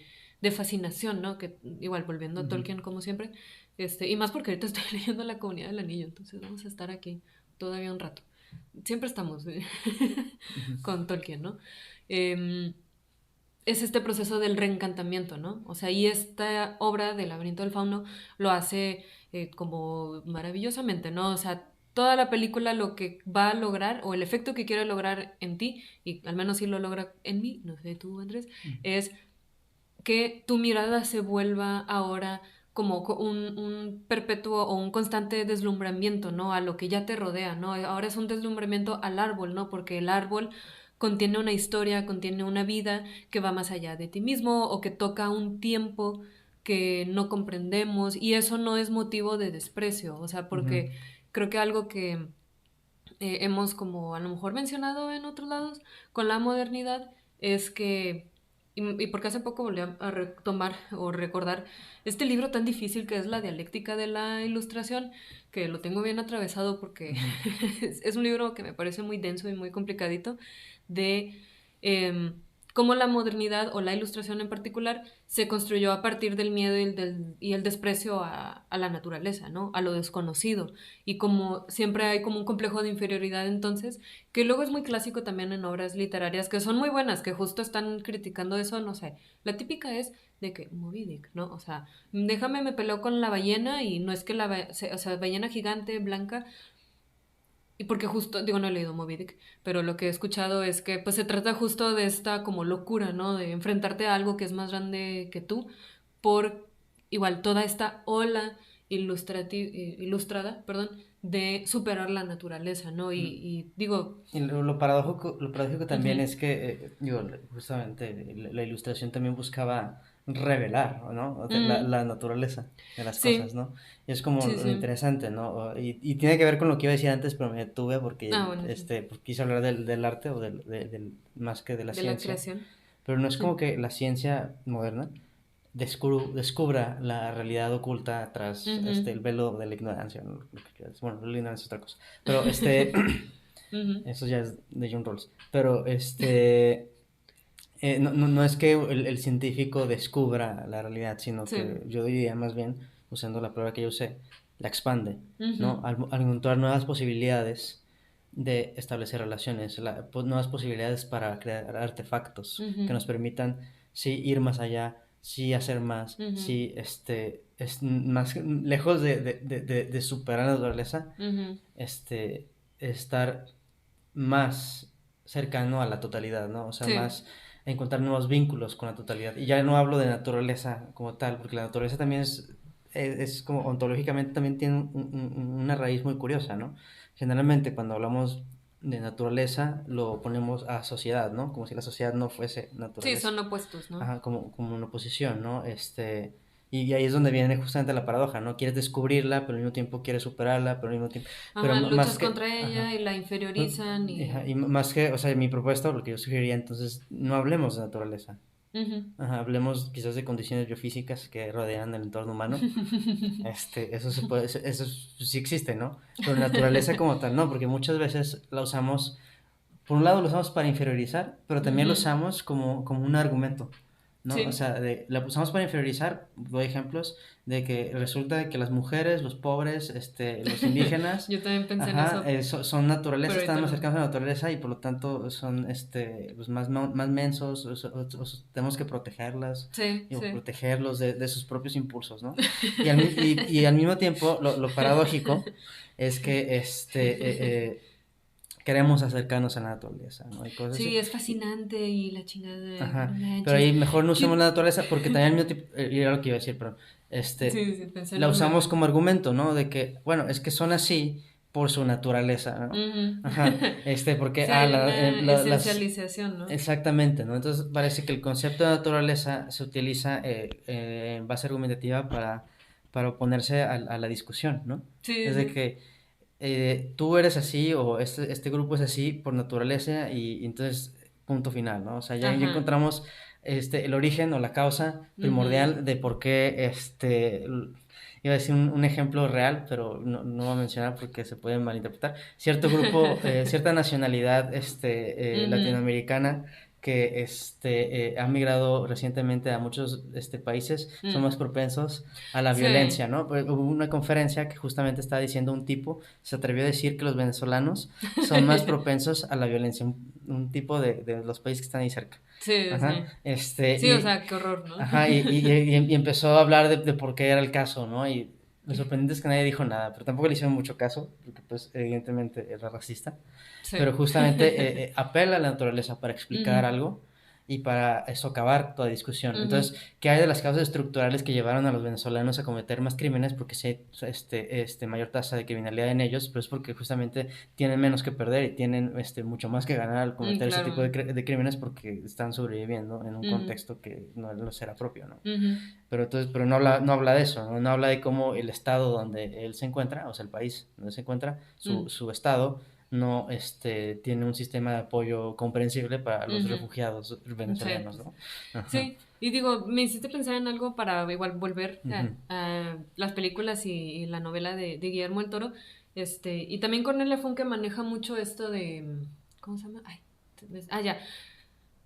fascinación, ¿no? Que igual volviendo a ujú, Tolkien como siempre, y más porque ahorita estoy leyendo La Comunidad del Anillo, entonces vamos a estar aquí todavía un rato. Siempre estamos ujú. con Tolkien, ¿no? Eh, es este proceso del reencantamiento, ¿no? O sea, y esta obra del Laberinto del Fauno lo hace como maravillosamente, ¿no? O sea, toda la película lo que va a lograr, o el efecto que quiere lograr en ti, y al menos sí lo logra en mí, no sé tú, Andrés, es que tu mirada se vuelva ahora como un perpetuo o un constante deslumbramiento, ¿no? A lo que ya te rodea, ¿no? Ahora es un deslumbramiento al árbol, ¿no? Porque el árbol contiene una historia, contiene una vida que va más allá de ti mismo o que toca un tiempo que no comprendemos y eso no es motivo de desprecio, o sea, Ujú. porque creo que algo que hemos como a lo mejor mencionado en otros lados con la modernidad es que, y porque hace poco volví a retomar o recordar este libro tan difícil que es La dialéctica de la ilustración, que lo tengo bien atravesado porque Ujú. es un libro que me parece muy denso y muy complicadito, de eh, cómo la modernidad o la ilustración en particular se construyó a partir del miedo y el desprecio a la naturaleza, ¿no? A lo desconocido. Y como siempre hay como un complejo de inferioridad entonces, que luego es muy clásico también en obras literarias que son muy buenas, que justo están criticando eso, no sé. La típica es de que Moby Dick, ¿no? O sea, déjame me peleo con la ballena y no es que o sea, ballena gigante, blanca, y porque justo, digo, no he leído Moby Dick, pero lo que he escuchado es que pues se trata justo de esta como locura, ¿no? De enfrentarte a algo que es más grande que tú por igual toda esta ola ilustrada, perdón, de superar la naturaleza, ¿no? Y digo, Y lo paradójico también ujú, es que, digo, justamente la ilustración también buscaba revelar, ¿no? O sea, mm, la naturaleza de las cosas, sí, ¿no? Y es como sí, lo sí. interesante, ¿no? Y tiene que ver con lo que iba a decir antes, pero me detuve Ah, porque, bueno, sí. porque quise hablar del arte o más que de la De la ciencia. creación. Pero no es como que la ciencia moderna descubra la realidad oculta tras Ujú. el velo de la ignorancia, ¿no? Lo que quieras. Bueno, la ignorancia es otra cosa. Pero Ujú. eso ya es de John Rawls. Pero no es que el científico descubra la realidad, sino Sí. que yo diría más bien, usando la palabra que yo usé, la expande, ¿no? Ujú. Al encontrar nuevas posibilidades de establecer relaciones, nuevas posibilidades para crear artefactos que Ujú. nos permitan, sí, ir más allá, sí, hacer más, Ujú. sí, es más lejos de superar la naturaleza, Ujú. este, estar más cercano a la totalidad, ¿no? O sea, Sí. más encontrar nuevos vínculos con la totalidad. Y ya no hablo de naturaleza como tal, porque la naturaleza también es como ontológicamente también tiene una raíz muy curiosa, ¿no? Generalmente cuando hablamos de naturaleza lo ponemos a sociedad, ¿no? Como si la sociedad no fuese Sí, naturaleza. son opuestos, ¿no? Ajá, como una oposición, ¿no? Y ahí es donde viene justamente la paradoja, ¿no? Quieres descubrirla, pero al mismo tiempo quieres superarla, pero al mismo tiempo... Pero Ajá, más luchas que... contra Ajá. ella y la inferiorizan y... Y más que, o sea, mi propuesta, lo que yo sugeriría entonces, no hablemos de naturaleza. Ujú. Ajá, hablemos quizás de condiciones biofísicas que rodean el entorno humano. Eso se puede, eso sí existe, ¿no? Pero naturaleza como tal, no, porque muchas veces la usamos, por un lado lo usamos para inferiorizar, pero también lo Ujú. usamos como un argumento, ¿no? O Sí, sea, la usamos para inferiorizar, doy ejemplos de que resulta que las mujeres, los pobres, los indígenas, yo también pensé en ajá, eso, son naturaleza, pero ahorita están más no. cercanos a la naturaleza y por lo tanto son, pues más mensos, tenemos que protegerlas Sí, o sí. protegerlos de sus propios impulsos, ¿no? Y al mismo tiempo, lo paradójico es que queremos acercarnos a la naturaleza, ¿no? Y cosas así. Sí, es fascinante y la chingada, Ajá, no pero manches. ahí mejor no usemos ¿Qué? la naturaleza porque también al mismo tiempo, y era lo que iba a decir, pero Sí, sí, pensé en la un usamos meme. como argumento, ¿no? De que, bueno, es que son así por su naturaleza, ¿no? Ujú. Ajá, porque, Sí, hay una las, esencialización, ¿no? exactamente, ¿no? Entonces parece que el concepto de naturaleza se utiliza en base argumentativa para oponerse a la discusión, ¿no? Sí, Es de sí. que tú eres así o este grupo es así por naturaleza y entonces punto final, ¿no? O sea, ya Ajá. encontramos el origen o la causa Ujú. primordial de por qué iba a decir un ejemplo real, pero no voy a mencionar porque se puede malinterpretar. Cierto grupo, cierta nacionalidad Ujú. latinoamericana que han migrado recientemente a muchos países son Mm, más propensos a la sí. violencia, ¿no? Pues, hubo una conferencia que justamente estaba diciendo un tipo, se atrevió a decir que los venezolanos son más propensos a la violencia, un tipo de los países que están ahí cerca. Sí, Ajá, sí. Sí, o sea, qué horror, ¿no? ajá, y empezó a hablar de por qué era el caso, ¿no? Y lo sorprendente es que nadie dijo nada, pero tampoco le hicieron mucho caso, porque pues evidentemente era racista, pero Sí. justamente apela a la naturaleza para explicar Ujú, algo y para socavar toda discusión. ujú, Entonces, ¿qué hay de las causas estructurales que llevaron a los venezolanos a cometer más crímenes? Porque sí hay mayor tasa de criminalidad en ellos, pero es porque justamente tienen menos que perder y tienen mucho más que ganar al cometer ese tipo claro. de crímenes porque están sobreviviendo en un Ujú, contexto que no les era propio, ¿no? ujú, Pero no habla de eso, ¿no? No habla de cómo el estado donde él se encuentra, o sea, el país donde se encuentra, mm, su estado, no tiene un sistema de apoyo comprensible para los ujú. refugiados Sí, venezolanos, ¿no? Ajá. sí, y digo, me hiciste pensar en algo para igual volver Ujú. a las películas y la novela de Guillermo el Toro, y también con el Lefun que maneja mucho esto de, ¿cómo se llama? Ay, ya,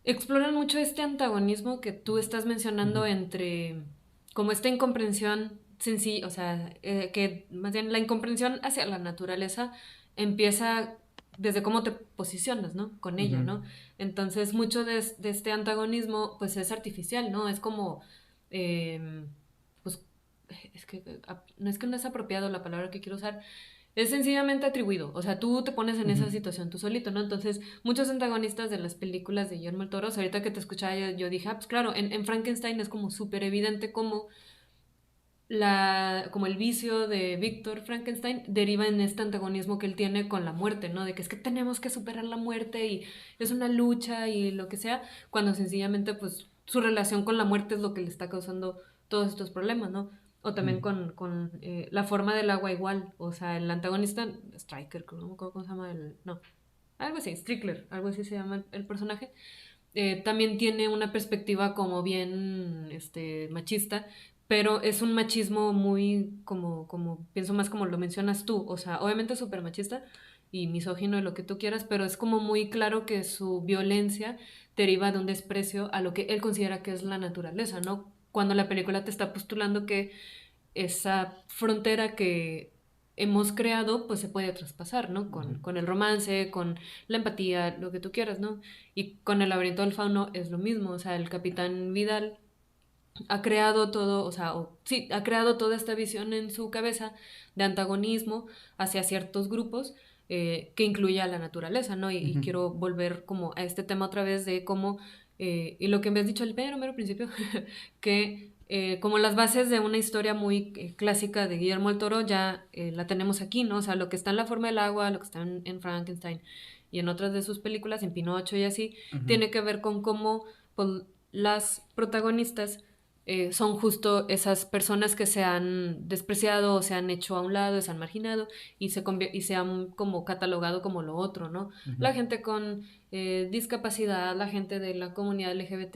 exploran mucho este antagonismo que tú estás mencionando Ujú. entre como esta incomprensión sencilla, o sea, que más bien la incomprensión hacia la naturaleza empieza desde cómo te posicionas, ¿no? Con ella, Ujú. ¿no? Entonces, mucho de este antagonismo, pues es artificial, ¿no? Es como, eh, pues, no es que no es apropiado la palabra que quiero usar, es sencillamente atribuido. O sea, tú te pones en Ujú. esa situación tú solito, ¿no? Entonces, muchos antagonistas de las películas de Guillermo el Toro, ahorita que te escuchaba, yo dije, ah, pues claro, en Frankenstein es como súper evidente cómo como el vicio de Víctor Frankenstein deriva en este antagonismo que él tiene con la muerte, ¿no? De que es que tenemos que superar la muerte y es una lucha y lo que sea, cuando sencillamente pues su relación con la muerte es lo que le está causando todos estos problemas, ¿no? O también Ujú. con la forma del agua igual, o sea, el antagonista, Striker, no me acuerdo cómo se llama no, algo así, Strickler, algo así se llama el personaje, también tiene una perspectiva como bien machista, pero es un machismo muy como pienso más como lo mencionas tú, o sea, obviamente súper machista y misógino y lo que tú quieras, pero es como muy claro que su violencia deriva de un desprecio a lo que él considera que es la naturaleza, ¿no? Cuando la película te está postulando que esa frontera que hemos creado, pues se puede traspasar, ¿no? Ujú. Con el romance, con la empatía, lo que tú quieras, ¿no? Y con el laberinto del fauno es lo mismo, o sea, el capitán Vidal ha creado todo, o sea, sí, ha creado toda esta visión en su cabeza de antagonismo hacia ciertos grupos que incluye a la naturaleza, ¿no? Y Ujú. quiero volver como a este tema otra vez de cómo, y lo que me has dicho al mero principio, que como las bases de una historia muy clásica de Guillermo el Toro ya la tenemos aquí, ¿no? O sea, lo que está en La forma del agua, lo que está en Frankenstein y en otras de sus películas, en Pinocho y así, Ujú. tiene que ver con cómo pues, las protagonistas son justo esas personas que se han despreciado o se han hecho a un lado, se han marginado y se han como catalogado como lo otro, ¿no? Ujú. La gente con discapacidad, la gente de la comunidad LGBT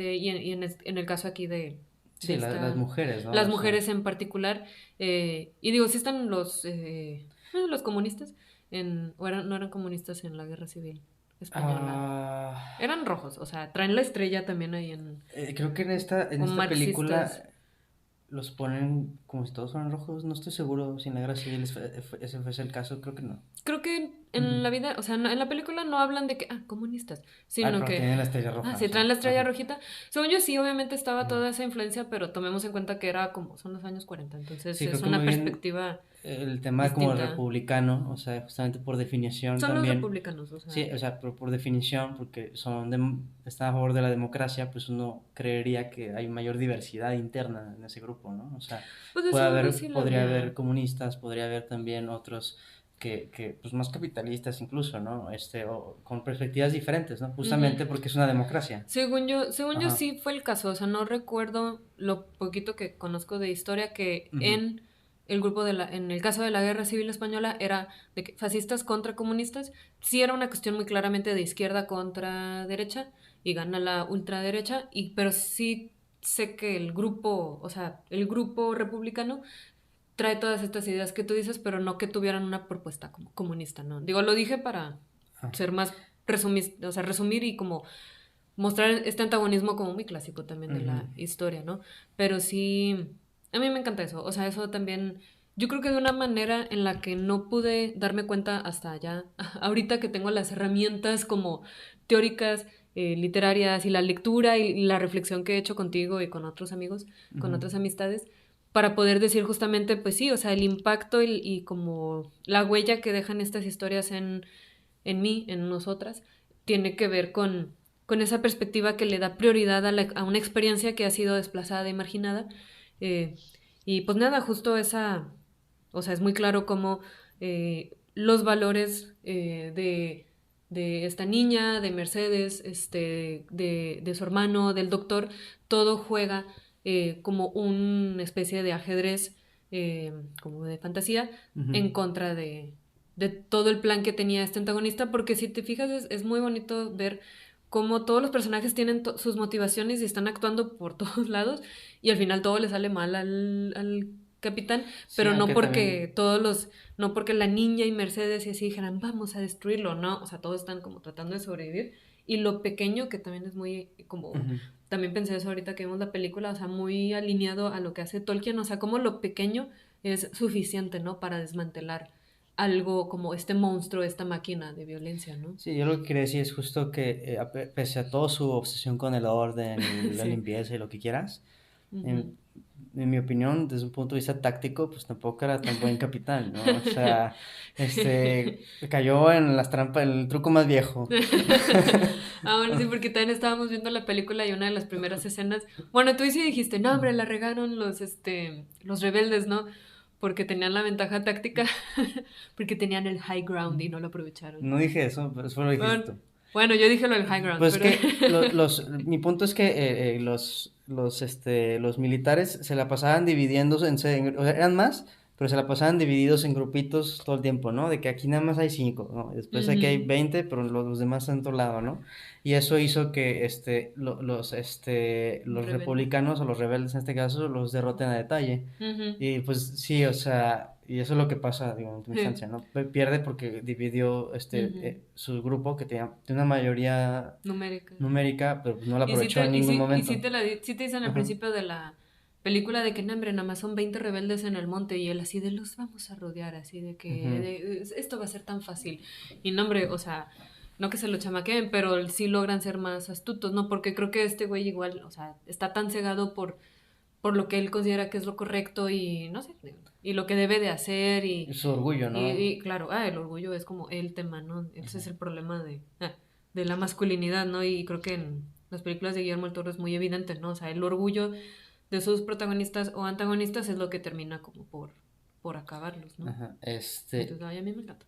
en el caso aquí de Sí, las esta, mujeres, ¿no? las O sea, mujeres en particular, y digo, sí están los comunistas, no eran comunistas en la guerra civil española, ah, eran rojos, o sea, traen la estrella también ahí creo que en o esta marxistas. película los ponen como si todos fueran rojos. No estoy seguro si en la guerra civil ese fuese el caso. Creo que no. Creo que Ujú. en la vida, o sea, en la película no hablan de que, comunistas, Ah, sino pero que, tienen la estrella roja, o si traen sea. la estrella Ajá. rojita. Según yo, sí, obviamente estaba Ujú. toda esa influencia, pero tomemos en cuenta que era como, son los años 40 entonces Sí, creo es que muy una bien perspectiva el tema como distinta. republicano, o sea, justamente por definición Son los también. republicanos, o Sí, sea, o sea, por definición, porque están a favor de la democracia, pues uno creería que hay mayor diversidad interna en ese grupo, ¿no? O sea, pues de seguro sí la podría haber habría. comunistas, podría haber también otros pues más capitalistas incluso, ¿no? O con perspectivas diferentes, ¿no? Ujú. Justamente porque es una democracia. Según yo Ajá. sí fue el caso, o sea, no recuerdo lo poquito que conozco de historia que Ujú. en el grupo en el caso de la Guerra Civil Española era de que fascistas contra comunistas, sí era una cuestión muy claramente de izquierda contra derecha y gana la ultraderecha, pero sí sé que el grupo, o sea, el grupo republicano trae todas estas ideas que tú dices, pero no que tuvieran una propuesta como comunista, ¿no? Digo, lo dije para Ah, ser más resumir, o sea, resumir y como mostrar este antagonismo como muy clásico también de la historia, ¿no? Pero sí, a mí me encanta eso, o sea, eso también, yo creo que de una manera en la que no pude darme cuenta hasta allá, ahorita que tengo las herramientas como teóricas, literarias y la lectura y la reflexión que he hecho contigo y con otros amigos, con otras amistades, para poder decir justamente, pues sí, o sea, el impacto y como la huella que dejan estas historias en mí, en nosotras, tiene que ver con esa perspectiva que le da prioridad a una experiencia que ha sido desplazada y marginada. Eh, y pues nada, justo esa, o sea, es muy claro cómo los valores de esta niña, de Mercedes, de su hermano, del doctor, todo juega como una especie de ajedrez, como de fantasía, en contra de todo el plan que tenía este antagonista, porque si te fijas es muy bonito ver cómo todos los personajes tienen sus motivaciones y están actuando por todos lados y al final todo le sale mal al capitán, Sí, pero no aunque porque también... no porque la niña y Mercedes y así dijeran vamos a destruirlo, no, o sea, todos están como tratando de sobrevivir y lo pequeño que también es muy como, Ujú. también pensé eso ahorita que vimos la película, o sea, muy alineado a lo que hace Tolkien, o sea, como lo pequeño es suficiente, ¿no? Para desmantelar algo como este monstruo, esta máquina de violencia, ¿no? Sí, yo lo que quería decir es justo que pese a toda su obsesión con el orden y la Sí. limpieza y lo que quieras, Ujú. en, en mi opinión, desde un punto de vista táctico, pues tampoco era tan buen capitán, ¿no? O sea, cayó en las trampas, en el truco más viejo. Ah, bueno, sí, porque también estábamos viendo la película y una de las primeras escenas, bueno, tú sí dijiste, no, hombre, la regaron los rebeldes, ¿no? Porque tenían la ventaja táctica, porque tenían el high ground y no lo aprovecharon. No dije eso, pero eso lo dijiste Bueno, tú. bueno, yo dije lo del high ground, Pues es pero... que mi punto es que los militares se la pasaban dividiéndose o sea, eran más, pero se la pasaban divididos en grupitos todo el tiempo, ¿no? De que aquí nada más hay 5, ¿no? Y después aquí hay Ujú. 20, pero los demás están en otro lado, ¿no? Y eso hizo que los Rebelde. republicanos o los rebeldes en este caso los derroten a detalle. Ujú. Y pues sí, o sea, y eso es lo que pasa, digo, en última instancia, ¿no? Pierde porque dividió Ujú. su grupo que tiene una mayoría Numérica. numérica, pero pues no la aprovechó en ningún Sí momento. sí te dicen al Ajá. principio de la película de que, no, hombre, nada más son 20 rebeldes en el monte y él así de los vamos a rodear, así de que Ujú. esto va a ser tan fácil. Y no, hombre, o sea, no que se lo chamaqueen, pero sí logran ser más astutos, ¿no? Porque creo que este güey igual, o sea, está tan cegado por lo que él considera que es lo correcto y no sé, y lo que debe de hacer Su orgullo, ¿no? y claro, el orgullo es como el tema, ¿no? Ese es el problema de la masculinidad, ¿no? Y creo que en las películas de Guillermo del Toro es muy evidente, ¿no? O sea, el orgullo de sus protagonistas o antagonistas es lo que termina como por acabarlos, ¿no? Ajá. Entonces, ay, a mí me encanta.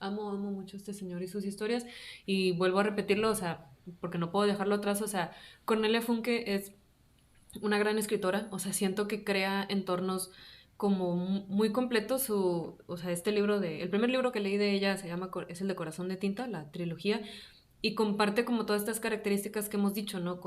Amo mucho a este señor y sus historias. Y vuelvo a repetirlo, o sea, porque no puedo dejarlo atrás, o sea, Cornelia Funke es una gran escritora, o sea, siento que crea entornos como muy completos o sea, este libro el primer libro que leí de ella se llama, es el de Corazón de Tinta, la trilogía, y comparte como todas estas características que hemos dicho, ¿no?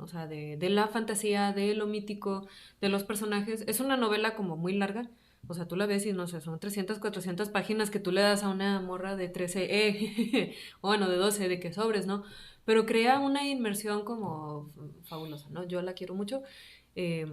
O sea, de la fantasía, de lo mítico, de los personajes. Es una novela como muy larga, o sea, tú la ves y no sé, son 300 400 páginas que tú le das a una morra de 13 o bueno, de 12 de que sobres, ¿no? Pero crea una inmersión como fabulosa, ¿no? Yo la quiero mucho. eh,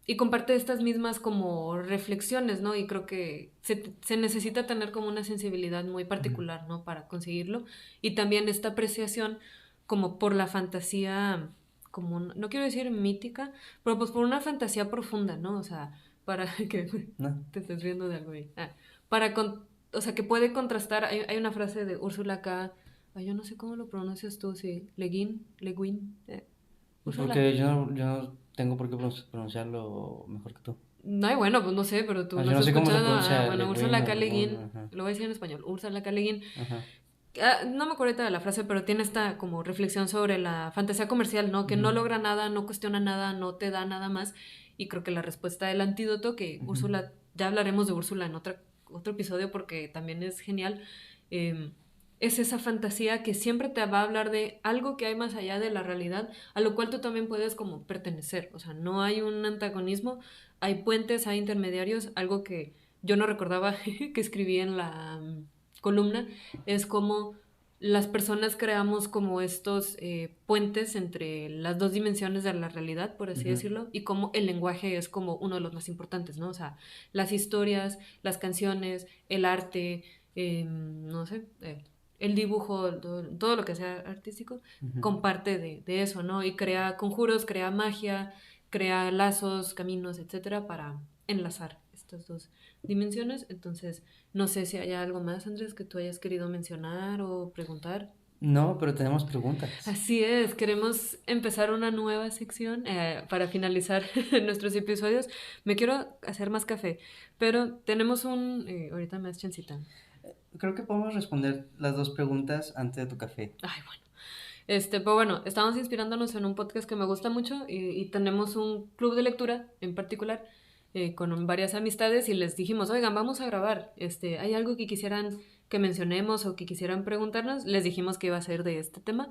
y comparte estas mismas como reflexiones, ¿no? Y creo que se necesita tener como una sensibilidad muy particular, ¿no? Para conseguirlo. Y también esta apreciación como por la fantasía, como, no quiero decir mítica, pero pues por una fantasía profunda, ¿no? O sea, para que ¿No? te estés riendo de algo ahí. Para o sea, que puede contrastar, hay una frase de Úrsula K. Ay, yo no sé cómo lo pronuncias tú, sí. Le Guin. Pues Úrsula. porque yo no tengo por qué pronunciarlo mejor que tú. No, bueno, pues no sé, pero tú Ah, no yo no has sé cómo se escuchado. pronuncia Bueno, Le Guin Úrsula o K. Le Le Guin. Guin, Ajá. lo voy a decir en español. Úrsula K. Le Guin. Ajá. No me acuerdo ahorita de la frase, pero tiene esta como reflexión sobre la fantasía comercial, ¿no? Que Ujú. no logra nada, no cuestiona nada, no te da nada más. Y creo que la respuesta del antídoto, que Ujú. Úrsula, ya hablaremos de Úrsula en otro episodio porque también es genial, eh, es esa fantasía que siempre te va a hablar de algo que hay más allá de la realidad, a lo cual tú también puedes como pertenecer. O sea, no hay un antagonismo, hay puentes, hay intermediarios, algo que yo no recordaba que escribí en la columna, es como las personas creamos como estos puentes entre las dos dimensiones de la realidad, por así decirlo, y como el lenguaje es como uno de los más importantes, ¿no? O sea, las historias, las canciones, el arte, no sé, el dibujo, todo lo que sea artístico, comparte de eso, ¿no? Y crea conjuros, crea magia, crea lazos, caminos, etcétera, para enlazar estas dos dimensiones. Entonces, no sé si hay algo más, Andrés, que tú hayas querido mencionar o preguntar. No, pero tenemos preguntas. Así es, queremos empezar una nueva sección para finalizar nuestros episodios. Me quiero hacer más café, pero tenemos ahorita más chancita. Creo que podemos responder las dos preguntas antes de tu café. Ay, bueno. Pues bueno, estamos inspirándonos en un podcast que me gusta mucho y tenemos un club de lectura en particular con varias amistades y les dijimos, oigan, vamos a grabar, ¿hay algo que quisieran que mencionemos o que quisieran preguntarnos? Les dijimos que iba a ser de este tema.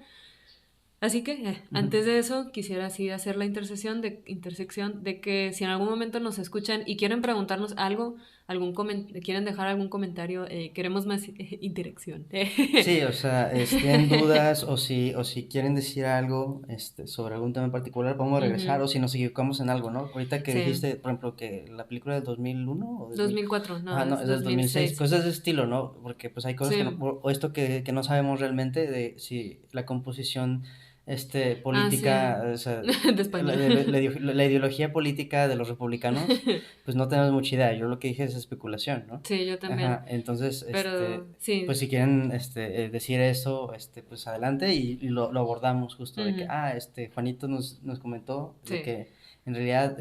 Así que, antes de eso, quisiera así hacer la intersección de que si en algún momento nos escuchan y quieren preguntarnos algo, quieren dejar algún comentario, queremos más interacción. Sí, o sea, tienen dudas o si quieren decir algo sobre algún tema en particular, podemos regresar Ujú. o si nos equivocamos en algo, ¿no? Ahorita que Sí, dijiste, por ejemplo, que la película del 2001 o 2004, no, Ajá, no, es es del 2006, 2006. cosas de estilo, ¿no? Porque pues hay cosas que no, Sí, o esto que no sabemos realmente de si la composición sí, política, o sea, de España. la ideología política de los republicanos, pues no tenemos mucha idea. Yo lo que dije es especulación, ¿no? Sí, yo también. Ajá, entonces, Pero pues sí, si quieren decir eso, pues adelante y lo abordamos justo de que, ujú, Juanito nos comentó de sí, que en realidad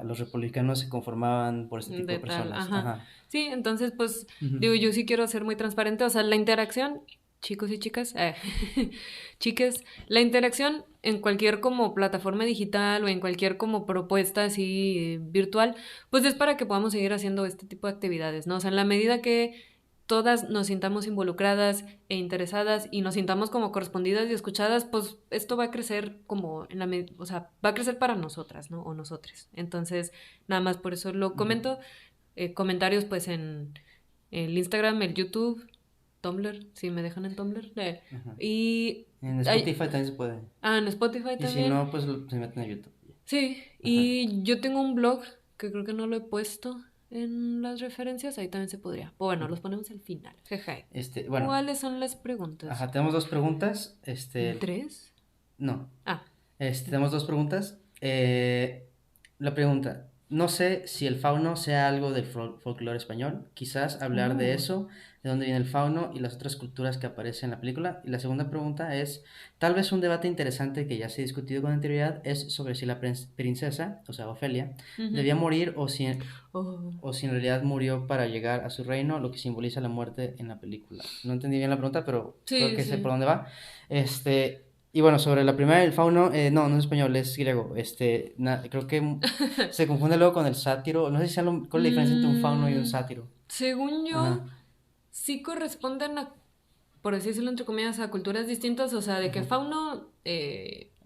los republicanos se conformaban por este tipo de de tal, personas. ajá. Ajá. Sí, entonces pues Ujú. digo, yo sí quiero ser muy transparente, o sea, la interacción, chicos y chicas, chicas, la interacción en cualquier como plataforma digital o en cualquier como propuesta así virtual, pues es para que podamos seguir haciendo este tipo de actividades, ¿no? O sea, en la medida que todas nos sintamos involucradas e interesadas y nos sintamos como correspondidas y escuchadas, pues esto va a crecer como o sea, va a crecer para nosotras, ¿no? O nosotres. Entonces, nada más por eso lo Ujú. comento. Comentarios pues en el Instagram, el YouTube, Tumblr, si me dejan en Tumblr. Ajá. Y En hay, Spotify también se puede. en Spotify Y si también. no, pues se meten a YouTube. Sí, Ajá. y yo tengo un blog que creo que no lo he puesto en las referencias, ahí también se podría. O bueno, los ponemos al final. Jeje. Bueno, ¿Cuáles son las preguntas? ajá, tenemos dos preguntas. ¿Tres? No. Ah, Tenemos dos preguntas. La pregunta, no sé si el fauno sea algo del folclore español, quizás hablar de uh, eso, de dónde viene el fauno y las otras culturas que aparecen en la película. Y la segunda pregunta es, tal vez un debate interesante que ya se ha discutido con anterioridad es sobre si la princesa, o sea, Ofelia, ujú. debía morir Oh, o si en realidad murió para llegar a su reino, lo que simboliza la muerte en la película. No entendí bien la pregunta, pero creo sí, que sé por sí. dónde va. Y bueno, sobre la primera, el fauno, no es español, es griego. Creo que se confunde luego con el sátiro. No sé si cuál es la diferencia entre un fauno y un Mm, sátiro. según Ajá, yo, sí corresponden a, por así decirlo entre comillas, a culturas distintas, o sea, de que ajá. fauno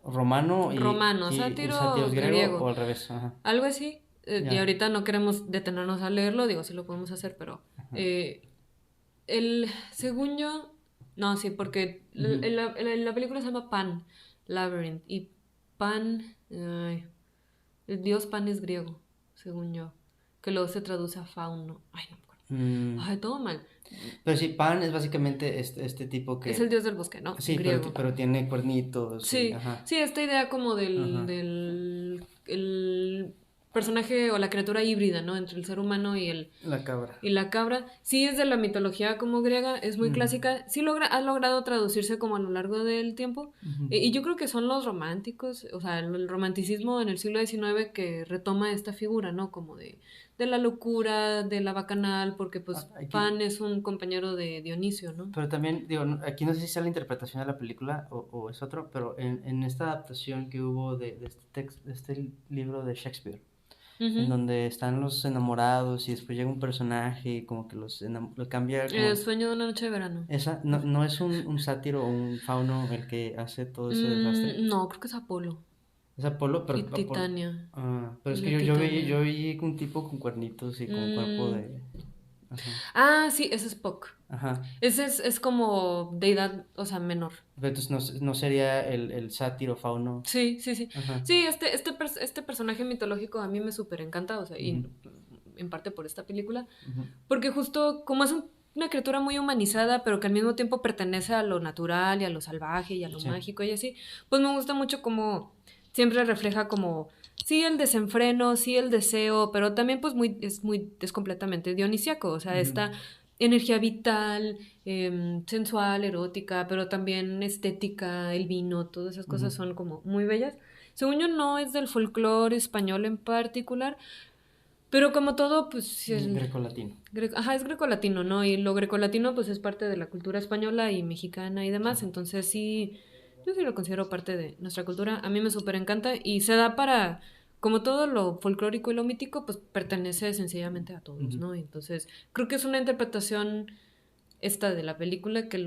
Romano romano, y el sátiro sátiro es griego o griego, al revés. Ajá, algo así. Y ya. ahorita no queremos detenernos a leerlo, digo, sí lo podemos hacer, pero eh, según yo, no, sí, porque Ujú. en la película se llama Pan, Labyrinth, y Pan, ay, el dios Pan es griego, según yo, que luego se traduce a fauno, ay, no me acuerdo, Mm, ay, todo mal, pero sí, Pan es básicamente este tipo es el que... dios del bosque, ¿no? Sí, Griego. pero tiene cuernitos y... Sí, Ajá, sí, esta idea como ajá. del el personaje o la criatura híbrida, ¿no? Entre el ser humano La cabra. y la cabra. Sí es de la mitología como griega, es muy Ujú, clásica. Sí ha logrado traducirse como a lo largo del tiempo. ujú. Y yo creo que son los románticos, o sea, el romanticismo en el siglo XIX que retoma esta figura, ¿no? Como de la locura, de la bacanal, porque pues Aquí, Pan es un compañero de Dionisio, ¿no? pero también, digo, aquí no sé si sea la interpretación de la película o es otro, pero en esta adaptación que hubo de este libro de Shakespeare, en Ujú. donde están los enamorados y después llega un personaje y como que lo cambia El como... sueño de una noche de verano. Esa, no es un sátiro o un fauno el que hace todo ese desastre. No, creo que es Apolo Es Apolo, y Titania. pero Y es que la yo Titania. vi un tipo con cuernitos y con cuerpo Mm, de... Ajá. Ah, sí, ese es Spock. Ajá. Ese es como deidad, o sea, menor. Pero entonces no sería el sátiro fauno. Sí, sí, sí. Ajá. Sí, este personaje mitológico a mí me súper encanta, o sea, Ujú, y en parte por esta película, ujú. porque justo como es una criatura muy humanizada, pero que al mismo tiempo pertenece a lo natural y a lo salvaje y a lo Sí. mágico y así, pues me gusta mucho como siempre refleja como, sí, el desenfreno, sí, el deseo, pero también pues es completamente dionisíaco, o sea, Ujú, esta energía vital, sensual, erótica, pero también estética, el vino, todas esas ujú. cosas son como muy bellas. Según yo no es del folclore español en particular, pero como todo, pues sí, Grecolatino. ajá, es grecolatino, ¿no? Y lo grecolatino pues es parte de la cultura española y mexicana y Sí. demás, entonces sí, yo sí lo considero parte de nuestra cultura, a mí me súper encanta y se da para, como todo lo folclórico y lo mítico, pues pertenece sencillamente a todos, Ujú. ¿no? Entonces creo que es una interpretación esta de la película que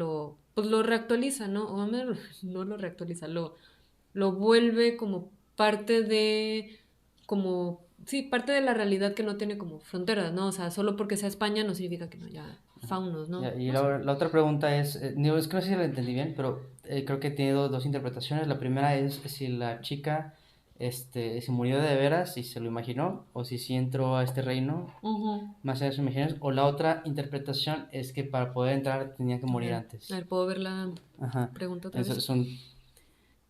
pues lo reactualiza, ¿no? O no lo reactualiza, lo vuelve como parte de, como, sí, parte de la realidad que no tiene como fronteras, ¿no? O sea, solo porque sea España no significa que no haya faunos, ¿no? Y No sé. la otra pregunta es, digo, es que no sé si lo entendí bien, pero creo que tiene dos interpretaciones. La primera es si la chica se murió de veras y se lo imaginó, o si sí entró a este reino Ujú. más allá de sus imaginaciones. O la otra interpretación es que para poder entrar tenía que morir A antes. ver, ¿puedo ver la Ajá. pregunta otra Eso vez? son,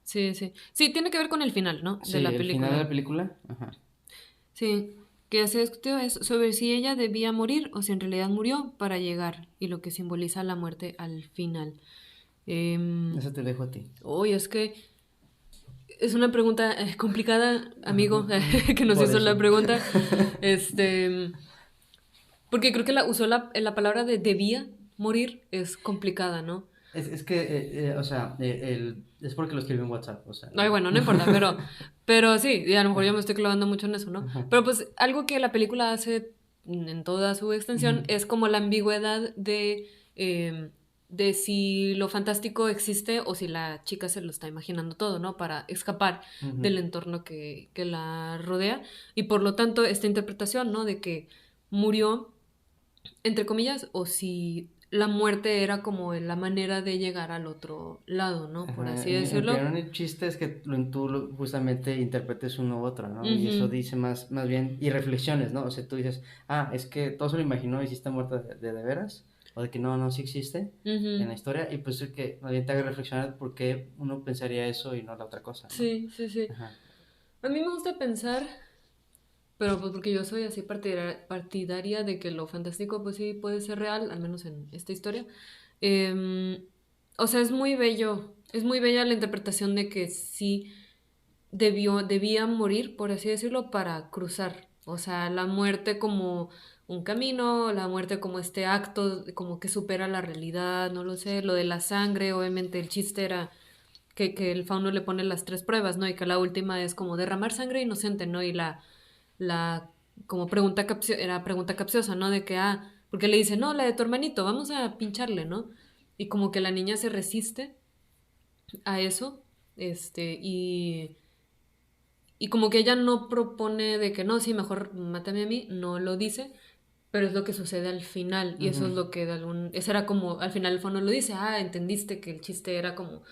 Sí, sí. Sí, tiene que ver con el final, ¿no? De sí, la el final de película. la película. Ajá. Sí, que se discutió es sobre si ella debía morir o si en realidad murió para llegar y lo que simboliza la muerte al final. Eso te dejo a ti. Uy, es que es una pregunta complicada, amigo, que nos Por hizo la eso. pregunta. Este, porque creo que usó la palabra de debía morir es complicada, ¿no? Es que, o sea, es porque lo escribí en WhatsApp, o sea. Ay, bueno, no importa, pero sí, y a lo mejor yo me estoy clavando mucho en eso, ¿no? Ajá. Pero pues algo que la película hace en toda su extensión Ujú. es como la ambigüedad de si lo fantástico existe o si la chica se lo está imaginando todo, ¿no? Para escapar Ujú. del entorno que la rodea. Y por lo tanto, esta interpretación, ¿no? De que murió entre comillas, o si la muerte era como la manera de llegar al otro lado, ¿no? Por Ajá, así aunque decirlo. no el chiste es que justamente interpretes uno u otro, ¿no? Y eso Ujú, dice más bien, y reflexiones, ¿no? O sea, tú dices, es que todo se lo imaginó y sí está muerta de veras, o de que no, sí existe en la ujú. historia, y pues es que más bien te haga reflexionar por qué uno pensaría eso y no la otra cosa, ¿no? Sí, sí, sí. Ajá. A mí me gusta pensar, pero pues porque yo soy así partidaria de que lo fantástico pues sí puede ser real, al menos en esta historia. Em, o sea, es muy bella la interpretación de que sí debía morir, por así decirlo, para cruzar. O sea, la muerte como un camino, la muerte como este acto, como que supera la realidad, no lo sé. Lo de la sangre, obviamente el chiste era que el fauno le pone las tres pruebas, ¿no? Y que la última es como derramar sangre inocente, ¿no? Y la como era pregunta capciosa, ¿no? De que, porque le dice, no, la de tu hermanito, vamos a pincharle, ¿no? Y como que la niña se resiste a eso, y como que ella no propone de que no, sí, mejor mátame a mí, no lo dice, pero es lo que sucede al final. Y eso Ujú. es lo que eso era como, al final el fondo lo dice, entendiste que el chiste era como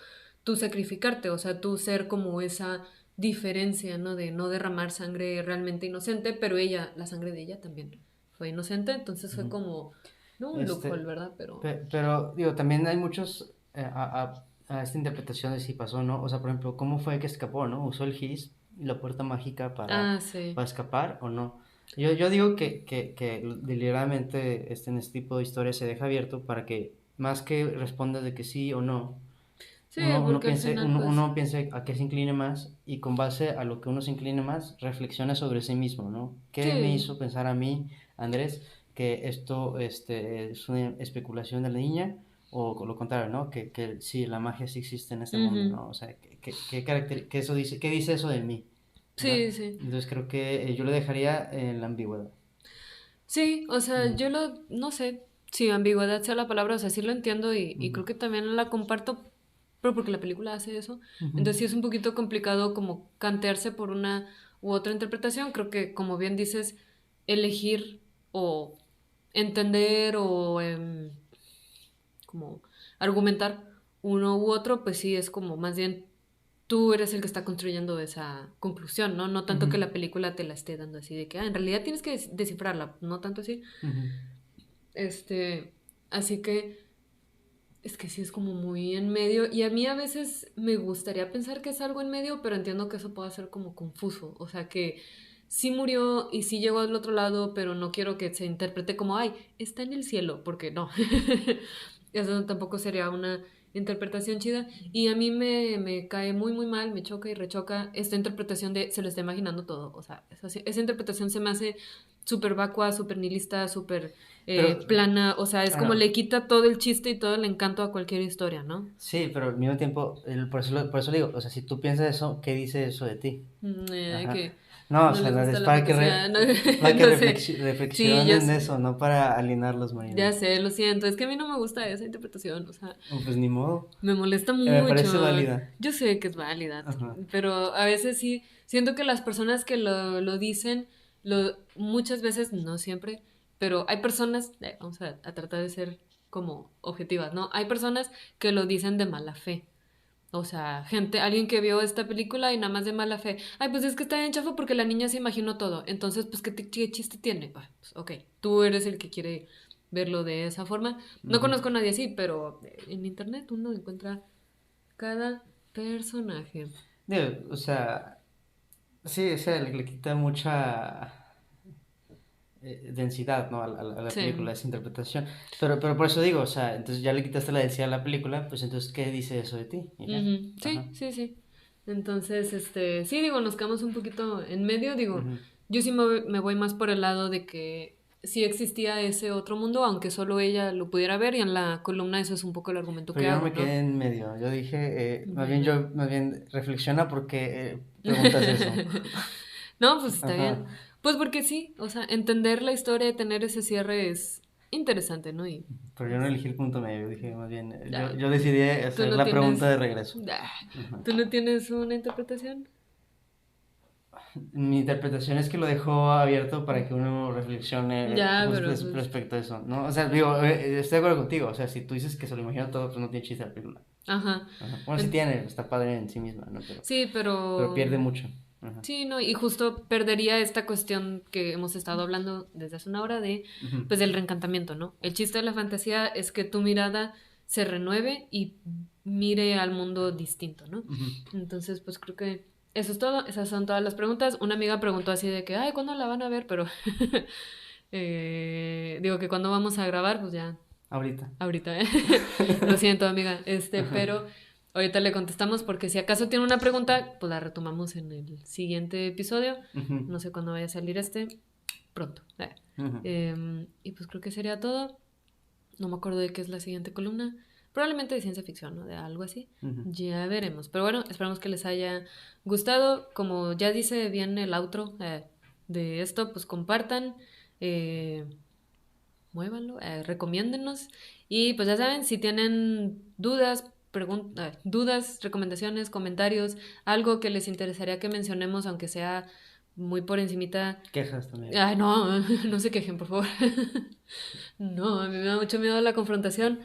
tú sacrificarte, o sea, tú ser como esa diferencia, ¿no? De no derramar sangre realmente inocente, pero la sangre de ella también fue inocente, entonces fue Ujú. como, no un loophole, Este, ¿verdad? Pero... pero, digo, también hay muchos a esta interpretación de si pasó, ¿no? O sea, por ejemplo, ¿cómo fue que escapó, ¿no? ¿Usó el GIS y la puerta mágica Ah, sí. para escapar o no? Yo digo que deliberadamente en este tipo de historias se deja abierto para que, más que responda de que sí o no, Sí, porque al final, pues... uno piense a qué se incline más y con base a lo que uno se incline más, reflexione sobre sí mismo, ¿no? ¿Qué me Sí. hizo pensar a mí, Andrés, que esto es una especulación de la niña? O lo contrario, ¿no? Que sí, la magia sí existe en este mundo, Ujú. ¿no? O sea, que eso dice, ¿qué dice eso de mí? ¿Verdad? Sí, sí. Entonces creo que yo lo dejaría en la ambigüedad. Sí, o sea, Ujú, no sé si ambigüedad sea la palabra, o sea, sí lo entiendo y ujú, creo que también la comparto, pero porque la película hace eso. ujú, Entonces sí es un poquito complicado como cantearse por una u otra interpretación. Creo que, como bien dices, elegir o entender o como argumentar uno u otro, pues sí es como más bien tú eres el que está construyendo esa conclusión, ¿no? No tanto que Ujú, la película te la esté dando así de que, en realidad tienes que descifrarla, no tanto así. ujú. Este, así que es que sí es como muy en medio y a mí a veces me gustaría pensar que es algo en medio, pero entiendo que eso pueda ser como confuso, o sea que sí murió y sí llegó al otro lado, pero no quiero que se interprete como, ay, está en el cielo, porque no, eso tampoco sería una interpretación chida y a mí me cae muy muy mal, me choca y rechoca esta interpretación de se lo está imaginando todo, o sea, esa interpretación se me hace súper vacua, súper nihilista, súper Pero, plana, o sea, es como bueno, le quita todo el chiste y todo el encanto a cualquier historia, ¿no? sí, pero al mismo tiempo, por eso digo, o sea, si tú piensas eso, ¿qué dice eso de ti? Ajá. Que No, o no sea, le gusta es la para que, fantasía, no, para que no sé. Sí, reflexionen de eso, no para alienarlos, ya Marina. sé, lo siento, es que a mí no me gusta esa interpretación, o sea, Pues ni modo, me molesta me parece mucho. válida. Yo sé que es válida, Ajá. pero a veces sí, siento que las personas que lo dicen, muchas veces, no siempre, pero hay personas, vamos a tratar de ser como objetivas, ¿no? Hay personas que lo dicen de mala fe. O sea, alguien que vio esta película y nada más de mala fe. Ay, pues es que está bien chafa porque la niña se imaginó todo. Entonces, pues, ¿qué chiste tiene? Ah, pues, ok, tú eres el que quiere verlo de esa forma. No Ujú. conozco a nadie así, pero en internet uno encuentra cada personaje. Digo, o sea, sí, o sea, le quita mucha densidad, ¿no? A la película, Sí. esa interpretación. Pero por eso digo, o sea, entonces ya le quitaste la densidad a la película, pues entonces, ¿qué dice eso de ti? Y ya. Ujú. Ajá. Sí, sí, sí. Entonces, sí, digo, nos quedamos un poquito en medio, digo, Ujú. yo sí me voy más por el lado de que sí existía ese otro mundo, aunque solo ella lo pudiera ver, y en la columna eso es un poco el argumento Pero que yo no hago, me ¿no? quedé en medio. Yo dije, Bueno. más bien reflexiona porque preguntas eso. No, pues está Ajá. bien. Pues porque sí, o sea, entender la historia y tener ese cierre es interesante, ¿no? Y Pero yo no pues, elegí el punto medio. Dije, más bien, ay, yo decidí tú hacer no la pregunta tienes, de regreso. ah, Ajá. tú no tienes una interpretación. Mi interpretación es que lo dejó abierto para que uno reflexione Ya, pero pues, respecto a eso, ¿no? O sea, digo, estoy de acuerdo contigo. O sea, si tú dices que se lo imagina todo, pues no tiene chiste la película. ajá. Ajá. Bueno, sí En- tiene, está padre en sí misma, ¿no? Sí, Pero pero pierde mucho. Ajá. sí, no, y justo perdería esta cuestión que hemos estado hablando desde hace una hora de, Ujú, pues, del reencantamiento, ¿no? El chiste de la fantasía es que tu mirada se renueve y mire al mundo distinto, ¿no? ujú. Entonces, pues creo que eso es todo, esas son todas las preguntas. Una amiga preguntó así de que, ay, ¿cuándo la van a ver? Pero digo que cuando vamos a grabar, pues ya Ahorita. ahorita, ¿eh? Lo siento, amiga. Ajá. Pero ahorita le contestamos porque si acaso tiene una pregunta, pues la retomamos en el siguiente episodio. Ujú, No sé cuándo vaya a salir pronto. ujú. Y pues creo que sería todo. No me acuerdo de qué es la siguiente columna. Probablemente de ciencia ficción, ¿no? De algo así. Ujú. Ya veremos. Pero bueno, esperamos que les haya gustado. Como ya dice bien el outro de esto, pues compartan. Eh, Muévanlo, recomiéndenos. Y pues ya saben, si tienen dudas, recomendaciones, comentarios, algo que les interesaría que mencionemos, aunque sea muy por encimita. Quejas también. Ay, no, no se quejen, por favor. No, a mí me da mucho miedo la confrontación.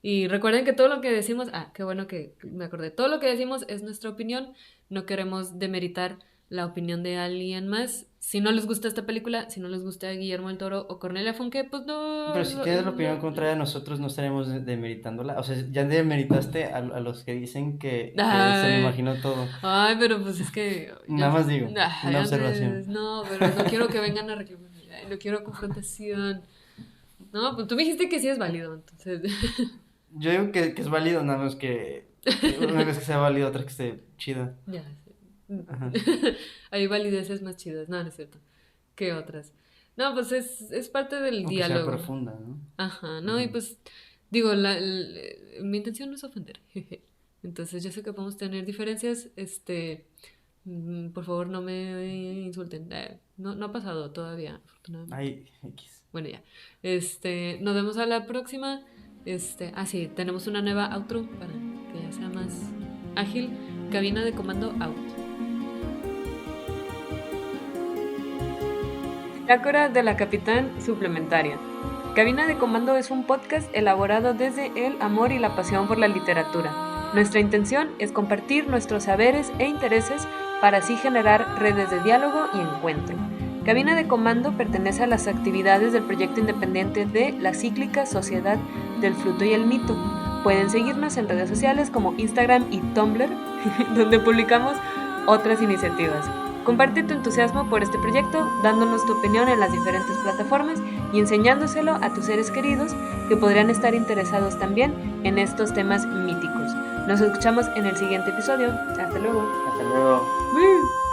Y recuerden que todo lo que decimos, qué bueno que me acordé, todo lo que decimos es nuestra opinión, no queremos demeritar la opinión de alguien más. Si no les gusta esta película, si no les gusta Guillermo del Toro o Cornelia Funke, pues no, Pero si tienes la opinión no. contraria, nosotros no estaremos demeritándola. O sea, ya demeritaste a los que dicen que se lo Ay, imaginó todo. ay, pero pues es que Nada más digo, ay, una observación. Andrés, no, pero no quiero que vengan a reclamar, ay, no quiero confrontación. No, pues tú me dijiste que sí es válido, entonces. Yo digo que es válido, nada más que una vez que sea válido, otra que esté chida. Ya, sí. Ajá. Hay valideces más chidas, no, no es cierto. ¿Qué otras? No, pues es parte del Aunque sea diálogo. profunda, ¿no? Ajá, ¿no? Y Ujú. pues digo, mi intención no es ofender. Jeje. Entonces yo sé que podemos tener diferencias, por favor no me insulten. No, no ha pasado todavía, afortunadamente. Ay, X. Bueno, ya. Nos vemos a la próxima. Sí, tenemos una nueva outro para que ya sea más ágil. Cabina de comando out. Bitácora de la Capitán Suplementaria. Cabina de Comando es un podcast elaborado desde el amor y la pasión por la literatura. Nuestra intención es compartir nuestros saberes e intereses para así generar redes de diálogo y encuentro. Cabina de Comando pertenece a las actividades del proyecto independiente de la cíclica Sociedad del Fruto y el Mito. Pueden seguirnos en redes sociales como Instagram y Tumblr, donde publicamos otras iniciativas. Comparte tu entusiasmo por este proyecto, dándonos tu opinión en las diferentes plataformas y enseñándoselo a tus seres queridos que podrían estar interesados también en estos temas míticos. Nos escuchamos en el siguiente episodio. Hasta luego. Hasta luego. ¡Woo!